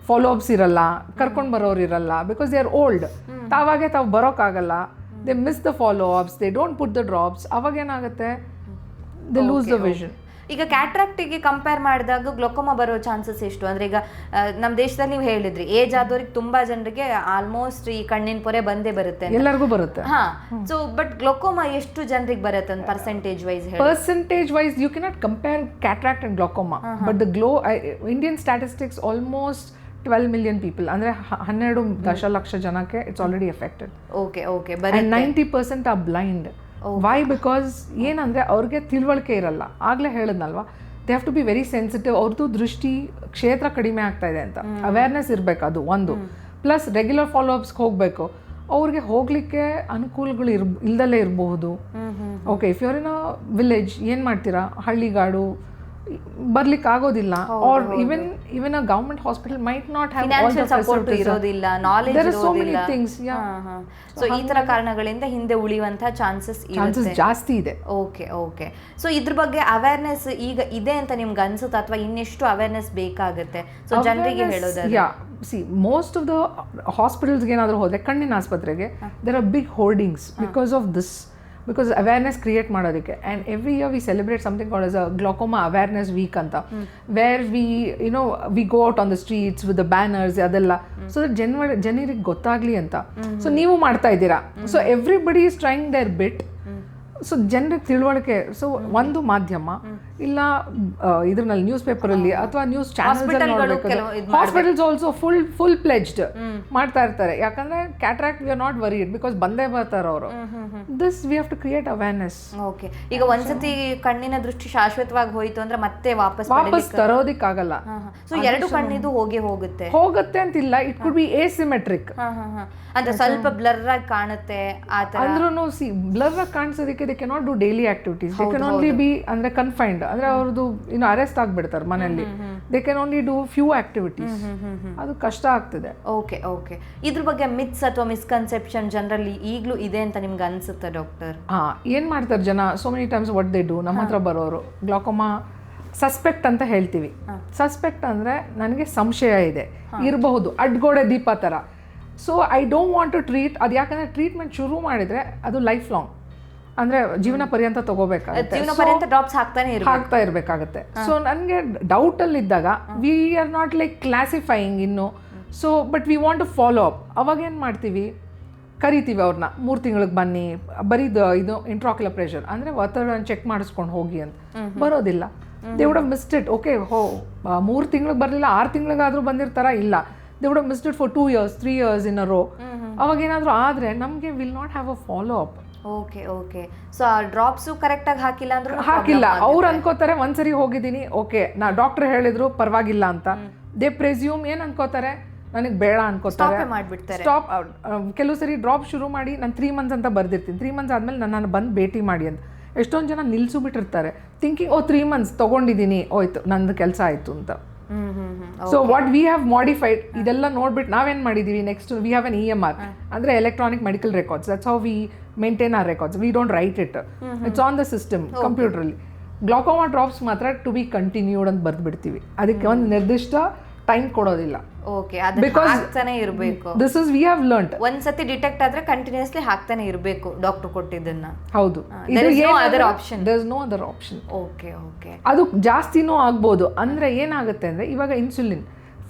ಫಾಲೋ ಅಪ್ಸ್ ಇರಲ್ಲ, ಕರ್ಕೊಂಡು ಬರೋರು ಇರಲ್ಲ, ಬಿಕಾಸ್ ದೇ ಆರ್ ಓಲ್ಡ್. ತಾವಾಗೆ ತಾವು ಬರೋಕ್ಕಾಗಲ್ಲ. They miss the follow ups, they don't put the drops. ಅವಾಗ ಏನಾಗುತ್ತೆ, ದೇ ಲೂಸ್ ದ ವಿಷನ್. ಈಗ ಕ್ಯಾಟ್ರಾಕ್ಟಿಗೆ ಕಂಪೇರ್ ಮಾಡಿದಾಗ ಗ್ಲೋಕೋಮಾ ಬರೋ ಚಾನ್ಸಸ್ ಎಷ್ಟು? ಅಂದರೆ ಈಗ ನಮ್ಮ ದೇಶದಲ್ಲಿ ನೀವು ಹೇಳಿದ್ರಿ ಏಜ್ ಆದವ್ರಿಗೆ ತುಂಬ ಜನರಿಗೆ ಆಲ್ಮೋಸ್ಟ್ ಈ ಕಣ್ಣಿನ ಪೊರೆ ಬಂದೇ ಬರುತ್ತೆ, ಎಲ್ಲರಿಗೂ ಬರುತ್ತೆ. ಹಾಂ. ಸೊ ಬಟ್ ಗ್ಲೋಕೋಮಾ ಎಷ್ಟು ಜನರಿಗೆ ಬರುತ್ತೆ ಅಂತ percentage wise you cannot compare cataract and glaucoma. But the Indian statistics almost 12 million people, ಅಂದರೆ 12 ದಶಲಕ್ಷ ಜನಕ್ಕೆ it's already affected. Okay okay. 90% are blind. Why? Because ಏನಂದರೆ ಅವ್ರಿಗೆ ತಿಳುವಳಿಕೆ ಇರಲ್ಲ. ಆಗಲೇ ಹೇಳಿದ್ನಲ್ವಾ, they have to be very sensitive. ಅವ್ರದ್ದು ದೃಷ್ಟಿ ಕ್ಷೇತ್ರ ಕಡಿಮೆ ಆಗ್ತಾ ಇದೆ ಅಂತ ಅವೇರ್ನೆಸ್ ಇರಬೇಕು. ಅದು ಒಂದು. ಪ್ಲಸ್ ರೆಗ್ಯುಲರ್ ಫಾಲೋ ಅಪ್ಸ್ಗೆ ಹೋಗಬೇಕು. ಅವ್ರಿಗೆ ಹೋಗಲಿಕ್ಕೆ ಅನುಕೂಲಗಳು ಇಲ್ದಲ್ಲೇ ಇರಬಹುದು. Okay, if you're in a village ಏನು ಮಾಡ್ತೀರಾ, ಹಳ್ಳಿಗಾಡು, ಬರ್ಲಿಕ್ಕೆ ಆಗೋದಿಲ್ಲ. Or even a government hospital might not have all the support ಇರೋದಿಲ್ಲ, knowledge there are so many ಇರೋದಿಲ್ಲ. things. ಸೊ ಈ ತರ ಕಾರಣಗಳಿಂದ ಹಿಂದೆ ಉಳಿಯುವಂತ ಚಾನ್ಸಸ್ ಜಾಸ್ತಿ ಇದೆ. Okay okay. ಸೊ ಇದ್ರ ಬಗ್ಗೆ ಅವೇರ್ನೆಸ್ ಈಗ ಇದೆ ಅಂತ ನಿಮ್ಗೆ ಅನ್ಸುತ್ತೆ, ಅಥವಾ ಇನ್ನೆಷ್ಟು ಅವೇರ್ನೆಸ್ ಬೇಕಾಗುತ್ತೆ? ಸೊ ಜನರಿಗೆ ಹೇಳೋದಾದ್ರೆ, ಮೋಸ್ಟ್ ಆಫ್ ದ ಹಾಸ್ಪಿಟಲ್ಸ್ಗೆ ಏನಾದರೂ ಹೋದ್ರೆ, ಕಣ್ಣಿನ ಆಸ್ಪತ್ರೆಗೆ there are big hoardings because of this. Because awareness create ಮಾಡೋದಕ್ಕೆ. And every year we celebrate something called as a glaucoma awareness week ಅಂತ, where we go out on the streets with the banners ಅದೆಲ್ಲ, so that ಜನರಿಗೆ ಗೊತ್ತಾಗ್ಲಿ ಅಂತ. So ನೀವು ಮಾಡ್ತಾ ಇದ್ದೀರಾ. So everybody is trying their bit. So ಜನರಿಗೆ ತಿಳುವಳಿಕೆ. ಸೊ ಒಂದು ಮಾಧ್ಯಮ ಇಲ್ಲ ಇದ್ರಲ್ಲಿ ನ್ಯೂಸ್ ಪೇಪರಲ್ಲಿ ಅಥವಾ ನ್ಯೂಸ್ ಚಾನಲ್ಸ್ ನೋಡಬೇಕು. ಹಾಸ್ಪಿಟಲ್ಸ್ ಆಲ್ಸೋ ಫುಲ್ ಪ್ಲೆಜ್ಡ್ ಮಾಡ್ತಾ ಇರ್ತಾರೆ. ಯಾಕಂದ್ರೆ cataract we are not worried because ಬಂದೇ ಬರ್ತಾರೆ ಅವರು. This we have to create awareness. Okay. ಈಗ ಒಂದ್ಸತಿ ಕಣ್ಣಿನ ದೃಷ್ಟಿ ಶಾಶ್ವತವಾಗಿ ಹೋಯ್ತು ಅಂದ್ರೆ ಮತ್ತೆ ವಾಪಸ್ ತರೋದಿಕ್ಕಾಗಲ್ಲ. ಸೊ ಎರಡು ಕಣ್ಣಿದು ಹೋಗುತ್ತೆ ಅಂತಿಲ್ಲ. It could be asymmetric. ಅಂದ್ರೆ ಸ್ವಲ್ಪ ಬ್ಲರ್ ಆಗಿ ಕಾಣುತ್ತೆ ಅಂದ್ರೂ ಬ್ಲರ್ ಆಗಿ ಕಾಣಿಸೋದಕ್ಕೆ they cannot do daily activities. They can only be ಅಂದ್ರೆ ಕನ್ಫೈನ್ಡ್, ಅಂದ್ರೆ ಅವ್ರದ್ದು ಇನ್ನು ಅರೆಸ್ಟ್ ಆಗ್ಬಿಡ್ತಾರೆ ಮನೆಯಲ್ಲಿ. They can only do few activities. ಅದು ಕಷ್ಟ ಆಗ್ತಿದೆ. Okay okay. ಇದ್ರ ಬಗ್ಗೆ ಮಿತ್ಸ್ ಅಥವಾ ಮಿಸ್ಕನ್ಸೆಪ್ಷನ್ ಜನರಲ್ಲಿ ಈಗಲೂ ಇದೆ ಅಂತ ನಿಮ್ಗೆ ಅನ್ಸುತ್ತೆ ಡಾಕ್ಟರ್? ಏನ್ ಮಾಡ್ತಾರೆ ಜನ, so many times what they do, ನಮ್ಮ ಹತ್ರ ಬರೋರು ಗ್ಲಾಕೋಮಾ ಸಸ್ಪೆಕ್ಟ್ ಅಂತ ಹೇಳ್ತೀವಿ. ಸಸ್ಪೆಕ್ಟ್ ಅಂದ್ರೆ ನನಗೆ ಸಂಶಯ ಇದೆ, ಇರಬಹುದು, ಅಡ್ಗೋಡೆ ದೀಪ ಥರ. So I don't want to treat. ಅದು ಯಾಕಂದರೆ ಟ್ರೀಟ್ಮೆಂಟ್ ಶುರು ಮಾಡಿದರೆ ಅದು ಲೈಫ್ ಲಾಂಗ್, ಅಂದರೆ ಜೀವನ ಪರ್ಯಂತ ತಗೋಬೇಕಾಗುತ್ತೆ, ಹಾಕ್ತಾ ಇರಬೇಕಾಗುತ್ತೆ. ಸೊ ನನಗೆ ಡೌಟಲ್ಲಿದ್ದಾಗ we are not like classifying ಇನ್ನು. So but we want to follow up. ಅವಾಗೇನು ಮಾಡ್ತೀವಿ, ಕರಿತೀವಿ ಅವ್ರನ್ನ, 3 ತಿಂಗಳಿಗೆ ಬನ್ನಿ, ಬರೀದು ಇದು ಇಂಟ್ರಾಕ್ಯುಲರ್ ಪ್ರೆಷರ್ ಅಂದರೆ ಒತ್ತಡ ಚೆಕ್ ಮಾಡಿಸ್ಕೊಂಡು ಹೋಗಿ ಅಂತ. ಬರೋದಿಲ್ಲ. They would have missed it. Okay, 3 ತಿಂಗಳಿಗೆ ಬರಲಿಲ್ಲ, 6 ತಿಂಗಳಿಗಾದರೂ ಬಂದಿರ್ತಾರ? ಇಲ್ಲ, they would have missed it for 2 years 3 years in a row. ಅವಾಗ ಏನಾದರೂ ಆದರೆ ನಮಗೆ will not have a follow up. Okay okay. So ಆ ಡ್ರಾಪ್ಸು ಕರೆಕ್ಟಾಗಿ ಹಾಕಿಲ್ಲ ಅಂದ್ರೂ ಹಾಕಿಲ್ಲ. ಅವ್ರು ಅನ್ಕೋತಾರೆ ಒಂದ್ಸರಿ ಹೋಗಿದ್ದೀನಿ, ಓಕೆ ನಾ ಡಾಕ್ಟರ್ ಹೇಳಿದ್ರು ಪರವಾಗಿಲ್ಲ ಅಂತ. ದೇ ಪ್ರೆಸ್ಯೂಮ್ ಏನು ಅನ್ಕೋತಾರೆ, ನನಗೆ ಬೇಡ ಅನ್ಕೋತಾರೆ, ಸ್ಟಾಪ್. ಕೆಲವು ಸರಿ ಡ್ರಾಪ್ ಶುರು ಮಾಡಿ ನಾನು 3 months ಅಂತ ಬರ್ದಿರ್ತೀನಿ. 3 months ಆದಮೇಲೆ ನನ್ನ ಬಂದು ಭೇಟಿ ಮಾಡಿ ಅಂತ ಎಷ್ಟೊಂದು ಜನ ನಿಲ್ಲಿಸು ಬಿಟ್ಟಿರ್ತಾರೆ, ಥಿಂಕಿಂಗ್ 3 months ತೊಗೊಂಡಿದ್ದೀನಿ, ಹೋಯ್ತು ನಂದು ಕೆಲಸ ಆಯಿತು ಅಂತ. So what we have modified, ಇದೆಲ್ಲ ನೋಡ್ಬಿಟ್ಟು ನಾವೇನು ಮಾಡಿದ್ದೀವಿ, next we have an EMR ಅಂದರೆ electronic medical records. That's how we maintain our records. We don't write it, it's on the system ಕಂಪ್ಯೂಟ್ರಲ್ಲಿ. ಗ್ಲಾಕೋಮಾ ಡ್ರಾಪ್ಸ್ ಮಾತ್ರ ಟು ಬಿ ಕಂಟಿನ್ಯೂಡ್ ಅಂತ ಬರ್ದ್ಬಿಡ್ತೀವಿ. ಅದಕ್ಕೆ ಒಂದು ನಿರ್ದಿಷ್ಟ ಟೈಮ್ ಕೊಡೋದಿಲ್ಲ. ಓಕೆ, ಬಿಕಾಸ್ ಹಾಕ್ತಾನೆ ಇರಬೇಕು. This is we have learned. ಒಂದ್ಸತಿ ಡಿಟೆಕ್ಟ್ ಆದ್ರೆ ಕಂಟಿನ್ಯೂಸ್ಲಿ ಹಾಕ್ತಾನೆ ಇರಬೇಕು ಡಾಕ್ಟರ್ ಕೊಟ್ಟಿದ್ದನ್ನ. ಹೌದು, there is no other option. there is no other option. Okay okay. ಅದು ಜಾಸ್ತಿನೂ ಆಗ್ಬೋದು. ಅಂದರೆ ಏನಾಗುತ್ತೆ ಅಂದರೆ, ಇವಾಗ ಇನ್ಸುಲಿನ್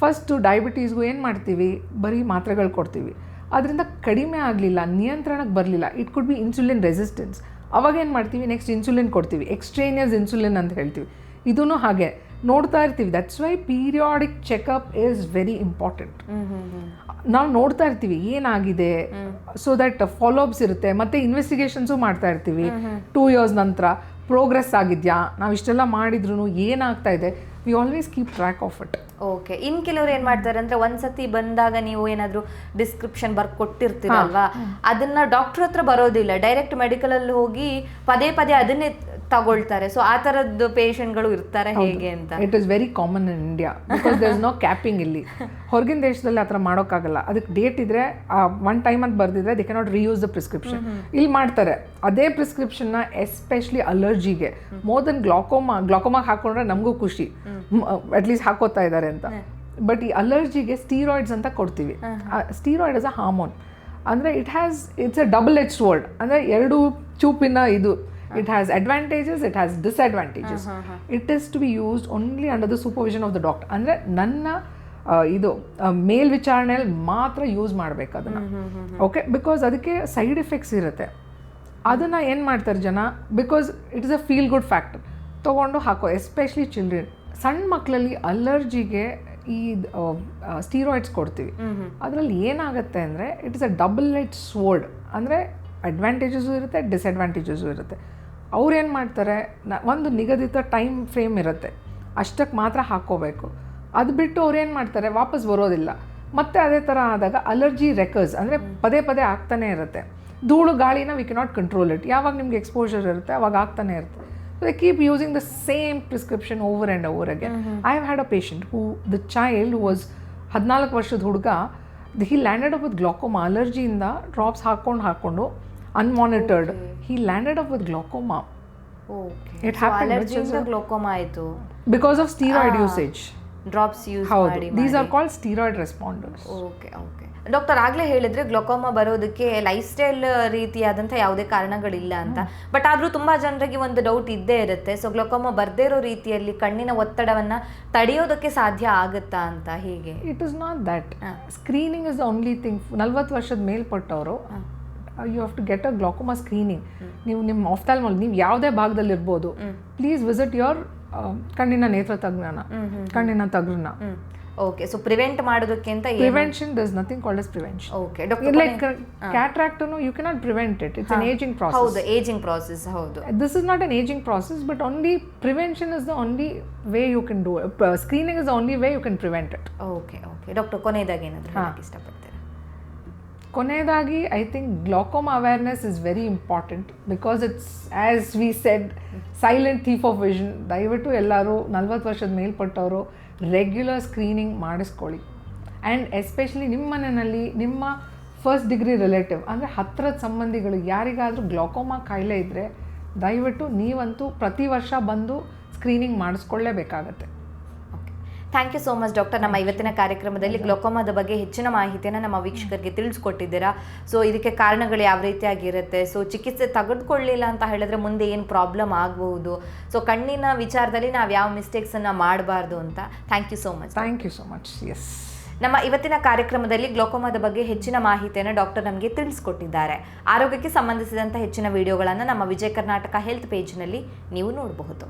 ಫಸ್ಟು ಡಯಾಬಿಟೀಸ್ಗೂ ಏನು ಮಾಡ್ತೀವಿ, ಬರೀ ಮಾತ್ರೆಗಳು ಕೊಡ್ತೀವಿ. ಅದರಿಂದ ಕಡಿಮೆ ಆಗಲಿಲ್ಲ, ನಿಯಂತ್ರಣಕ್ಕೆ ಬರಲಿಲ್ಲ, it could B insulin resistance. ಅವಾಗ ಏನು ಮಾಡ್ತೀವಿ, ನೆಕ್ಸ್ಟ್ ಇನ್ಸುಲಿನ್ ಕೊಡ್ತೀವಿ, ಎಕ್ಸ್ಟ್ರೇನಿಯಸ್ ಇನ್ಸುಲಿನ್ ಅಂತ ಹೇಳ್ತೀವಿ. ಇದೂ ಹಾಗೆ ನೋಡ್ತಾ ಇರ್ತೀವಿ. That's why periodic checkup is very important. ನಾವು ನೋಡ್ತಾ ಇರ್ತೀವಿ ಏನಾಗಿದೆ, ಸೊ ದಟ್ ಫಾಲೋಅಪ್ಸ್ ಇರುತ್ತೆ, ಮತ್ತೆ ಇನ್ವೆಸ್ಟಿಗೇಷನ್ಸು ಮಾಡ್ತಾ ಇರ್ತೀವಿ. 2 years ನಂತರ ಪ್ರೋಗ್ರೆಸ್ ಆಗಿದೆಯಾ, ನಾವು ಇಷ್ಟೆಲ್ಲ ಮಾಡಿದ್ರು ಏನಾಗ್ತಾ ಇದೆ, we always keep track of it. Okay. ಇನ್ ಕೆಲವ್ರು ಏನ್ ಮಾಡ್ತಾರೆ ಅಂದ್ರೆ ಒಂದ್ಸತಿ ಬಂದಾಗ ನೀವು ಏನಾದ್ರು ಡಿಸ್ಕ್ರಿಪ್ಷನ್ ಕೊಟ್ಟಿರ್ತೀರಲ್ವಾ, ಅದನ್ನ ಡಾಕ್ಟರ್ ಹತ್ರ ಬರೋದಿಲ್ಲ, ಡೈರೆಕ್ಟ್ ಮೆಡಿಕಲ್ ಅಲ್ಲಿ ಹೋಗಿ ಪದೇ ಪದೇ ಅದನ್ನೇ ತಗೊಳ್ತಾರೆ. ಸೊ ಆ ತರದ್ದು ಪೇಷಂಟ್ಗಳು ಇರ್ತಾರೆ ಹೇಗೆ ಅಂತ. It is very common in India because there is no capping. ಇಲ್ಲಿ ಹೊರಗಿನ ದೇಶದಲ್ಲಿ ಆ ಥರ ಮಾಡೋಕ್ಕಾಗಲ್ಲ. ಅದಕ್ಕೆ ಡೇಟ್ ಇದ್ರೆ 1 time ಅಂತ ಬರ್ದಿದ್ರೆ they cannot reuse the prescription. ಇಲ್ಲಿ ಮಾಡ್ತಾರೆ ಅದೇ ಪ್ರಿಸ್ಕ್ರಿಪ್ಷನ್ನ, ಎಸ್ಪೆಷಲಿ ಅಲರ್ಜಿಗೆ. ಮೋರ್ ದೆನ್ ಗ್ಲಾಕೋಮಾಗೆ ಹಾಕೊಂಡ್ರೆ ನಮಗೂ ಖುಷಿ, ಅಟ್ಲೀಸ್ಟ್ ಹಾಕೋತಾ ಇದ್ದಾರೆ ಅಂತ. ಬಟ್ ಈ ಅಲರ್ಜಿಗೆ ಸ್ಟೀರಾಯ್ಡ್ಸ್ ಅಂತ ಕೊಡ್ತೀವಿ. Steroid is a hormone. ಅಂದರೆ it's a double edge sword. ಅಂದರೆ 2 ಚೂಪಿನ ಇದು. It has advantages, it has disadvantages. It is to be used only under the supervision of the doctor. ಅಂದರೆ ನನ್ನ ಇದು ಮೇಲ್ವಿಚಾರಣೆಯಲ್ಲಿ ಮಾತ್ರ ಯೂಸ್ ಮಾಡಬೇಕು ಅದನ್ನು. ಓಕೆ, ಬಿಕಾಸ್ ಅದಕ್ಕೆ ಸೈಡ್ ಎಫೆಕ್ಟ್ಸ್ ಇರುತ್ತೆ. ಅದನ್ನು ಏನು ಮಾಡ್ತಾರೆ ಜನ, because it is a feel good factor, ತೊಗೊಂಡು ಹಾಕೋ. ಎಸ್ಪೆಷಲಿ ಚಿಲ್ಡ್ರನ್, ಸಣ್ಣ ಮಕ್ಕಳಲ್ಲಿ ಅಲರ್ಜಿಗೆ ಈ ಸ್ಟೀರಾಯ್ಡ್ಸ್ ಕೊಡ್ತೀವಿ. ಅದರಲ್ಲಿ ಏನಾಗುತ್ತೆ ಅಂದರೆ it is a double edge sword. ಅಂದರೆ ಅಡ್ವಾಂಟೇಜಸ್ಸು ಇರುತ್ತೆ, ಡಿಸ್ಅಡ್ವಾಂಟೇಜಸ್ಸು ಇರುತ್ತೆ. ಅವ್ರೇನು ಮಾಡ್ತಾರೆ, ಒಂದು ನಿಗದಿತ ಟೈಮ್ ಫ್ರೇಮ್ ಇರುತ್ತೆ, ಅಷ್ಟಕ್ಕೆ ಮಾತ್ರ ಹಾಕ್ಕೋಬೇಕು. ಅದು ಬಿಟ್ಟು ಅವ್ರೇನು ಮಾಡ್ತಾರೆ, ವಾಪಸ್ ಬರೋದಿಲ್ಲ. ಮತ್ತು ಅದೇ ಥರ ಆದಾಗ ಅಲರ್ಜಿ ರೆಕರ್ಸ್, ಅಂದರೆ ಪದೇ ಪದೇ ಆಗ್ತಾನೆ ಇರುತ್ತೆ. ಧೂಳು ಗಾಳಿನ ವಿ ಕೆನಾಟ್ ಕಂಟ್ರೋಲ್ ಇಟ್. ಯಾವಾಗ ನಿಮ್ಗೆ ಎಕ್ಸ್ಪೋಜರ್ ಇರುತ್ತೆ ಅವಾಗ ಆಗ್ತಾನೆ ಇರುತ್ತೆ. So they keep using the same prescription over and over again. I have had a patient who the child was 14 ವರ್ಷದ ಹುಡುಗ. He landed up with glaucoma. ಅಲರ್ಜಿಯಿಂದ ಡ್ರಾಪ್ಸ್ ಹಾಕ್ಕೊಂಡು unmonitored, he landed up with glaucoma. Okay. It happened allergy glaucoma ಆಯ್ತು because of steroid usage. Drops use ಮಾಡಿ. These are called steroid responders. Okay. Doctor ಆಗ್ಲೇ ಹೇಳಿದ್ರೆ glaucoma ಬರೋದಕ್ಕೆ life style ರೀತಿಯಾದಂಥ ಯಾವುದೇ ಕಾರಣಗಳಿಲ್ಲ ಅಂತ. ಬಟ್ ಆದರೂ ತುಂಬ ಜನರಿಗೆ ಒಂದು ಡೌಟ್ ಇದ್ದೇ ಇರುತ್ತೆ. ಸೊ ಗ್ಲೋಕೋಮಾ ಬರ್ದೇ ಇರೋ ರೀತಿಯಲ್ಲಿ ಕಣ್ಣಿನ ಒತ್ತಡವನ್ನ ತಡೆಯೋದಕ್ಕೆ ಸಾಧ್ಯ ಆಗುತ್ತಾ ಅಂತ, ಹೀಗೆ? It is not that. Screening is the only thing. 40 ವರ್ಷದ ಮೇಲ್ಪಟ್ಟವರು you have to get a glaucoma screening. ನೀವು ನಿಮ್ಮ ಆಫ್ಥಾಲ್ಮಾಲ್ ನೀವು ಯಾವುದೇ ಭಾಗದಲ್ಲಿ ಇರ್ಬೋದು, ಪ್ಲೀಸ್ ವಿಸಿಟ್ ಯೋರ್ ಕಣ್ಣಿನ ನೇತ್ರ ತಜ್ಞನ, ಕಣ್ಣಿನ ತಜ್ಞನ. ಓಕೆ. ಸೊ ಪ್ರಿವೆಂಟ್ ಮಾಡೋದಕ್ಕೆ ಅಂತ prevention, there is nothing called as prevention. Okay doctor. Like cataract ಅನ್ನು you cannot prevent it. It's an ageing process. ಹೌದು, ಏಜಿಂಗ್ ಪ್ರಾಸೆಸ್. ಹೌದು, this is not an ageing process, but only prevention is the only way you can do it. Screening is the only way you can prevent it. Okay. Doctor, ಕೊನೆಯದಾಗಿ ಏನಾದರೂ ಹೇಳಕ್ಕೆ ಇಷ್ಟಪಡ್ತೀರಾ? ಕೊನೆಯದಾಗಿ I think glaucoma awareness is very important because it's as we said silent thief of vision. ದಯವಿಟ್ಟು ಎಲ್ಲರೂ 40 ವರ್ಷದ ಮೇಲ್ಪಟ್ಟವರು regular screening ಮಾಡಿಸ್ಕೊಳ್ಳಿ. And especially ನಿಮ್ಮ ಮನೆಯಲ್ಲಿ ನಿಮ್ಮ ಫಸ್ಟ್ ಡಿಗ್ರಿ ರಿಲೇಟಿವ್, ಅಂದರೆ ಹತ್ತಿರದ ಸಂಬಂಧಿಗಳು ಯಾರಿಗಾದರೂ ಗ್ಲಾಕೋಮಾ ಕಾಯಿಲೆ ಇದ್ದರೆ ದಯವಿಟ್ಟು ನೀವಂತೂ ಪ್ರತಿ ವರ್ಷ ಬಂದು ಸ್ಕ್ರೀನಿಂಗ್ ಮಾಡಿಸ್ಕೊಳ್ಳೇಬೇಕಾಗತ್ತೆ. Thank you so much doctor. ನಮ್ಮ ಇವತ್ತಿನ ಕಾರ್ಯಕ್ರಮದಲ್ಲಿ ಗ್ಲೋಕೋಮಾದ ಬಗ್ಗೆ ಹೆಚ್ಚಿನ ಮಾಹಿತಿಯನ್ನು ನಮ್ಮ ವೀಕ್ಷಕರಿಗೆ ತಿಳಿಸ್ಕೊಟ್ಟಿದ್ದೀರಾ. ಸೊ ಇದಕ್ಕೆ ಕಾರಣಗಳು ಯಾವ ರೀತಿಯಾಗಿರುತ್ತೆ, ಸೊ ಚಿಕಿತ್ಸೆ ತೆಗೆದುಕೊಳ್ಳಲಿಲ್ಲ ಅಂತ ಹೇಳಿದ್ರೆ ಮುಂದೆ ಏನು ಪ್ರಾಬ್ಲಮ್ ಆಗಬಹುದು, ಸೊ ಕಣ್ಣಿನ ವಿಚಾರದಲ್ಲಿ ನಾವು ಯಾವ ಮಿಸ್ಟೇಕ್ಸನ್ನು ಮಾಡಬಾರ್ದು ಅಂತ. Thank you so much. Thank you so much. Yes, ನಮ್ಮ ಇವತ್ತಿನ ಕಾರ್ಯಕ್ರಮದಲ್ಲಿ ಗ್ಲೋಕೋಮಾದ ಬಗ್ಗೆ ಹೆಚ್ಚಿನ ಮಾಹಿತಿಯನ್ನು ಡಾಕ್ಟರ್ ನಮಗೆ ತಿಳಿಸ್ಕೊಟ್ಟಿದ್ದಾರೆ. ಆರೋಗ್ಯಕ್ಕೆ ಸಂಬಂಧಿಸಿದಂಥ ಹೆಚ್ಚಿನ ವಿಡಿಯೋಗಳನ್ನು ನಮ್ಮ ವಿಜಯ ಕರ್ನಾಟಕ ಹೆಲ್ತ್ ಪೇಜ್ನಲ್ಲಿ ನೀವು ನೋಡಬಹುದು.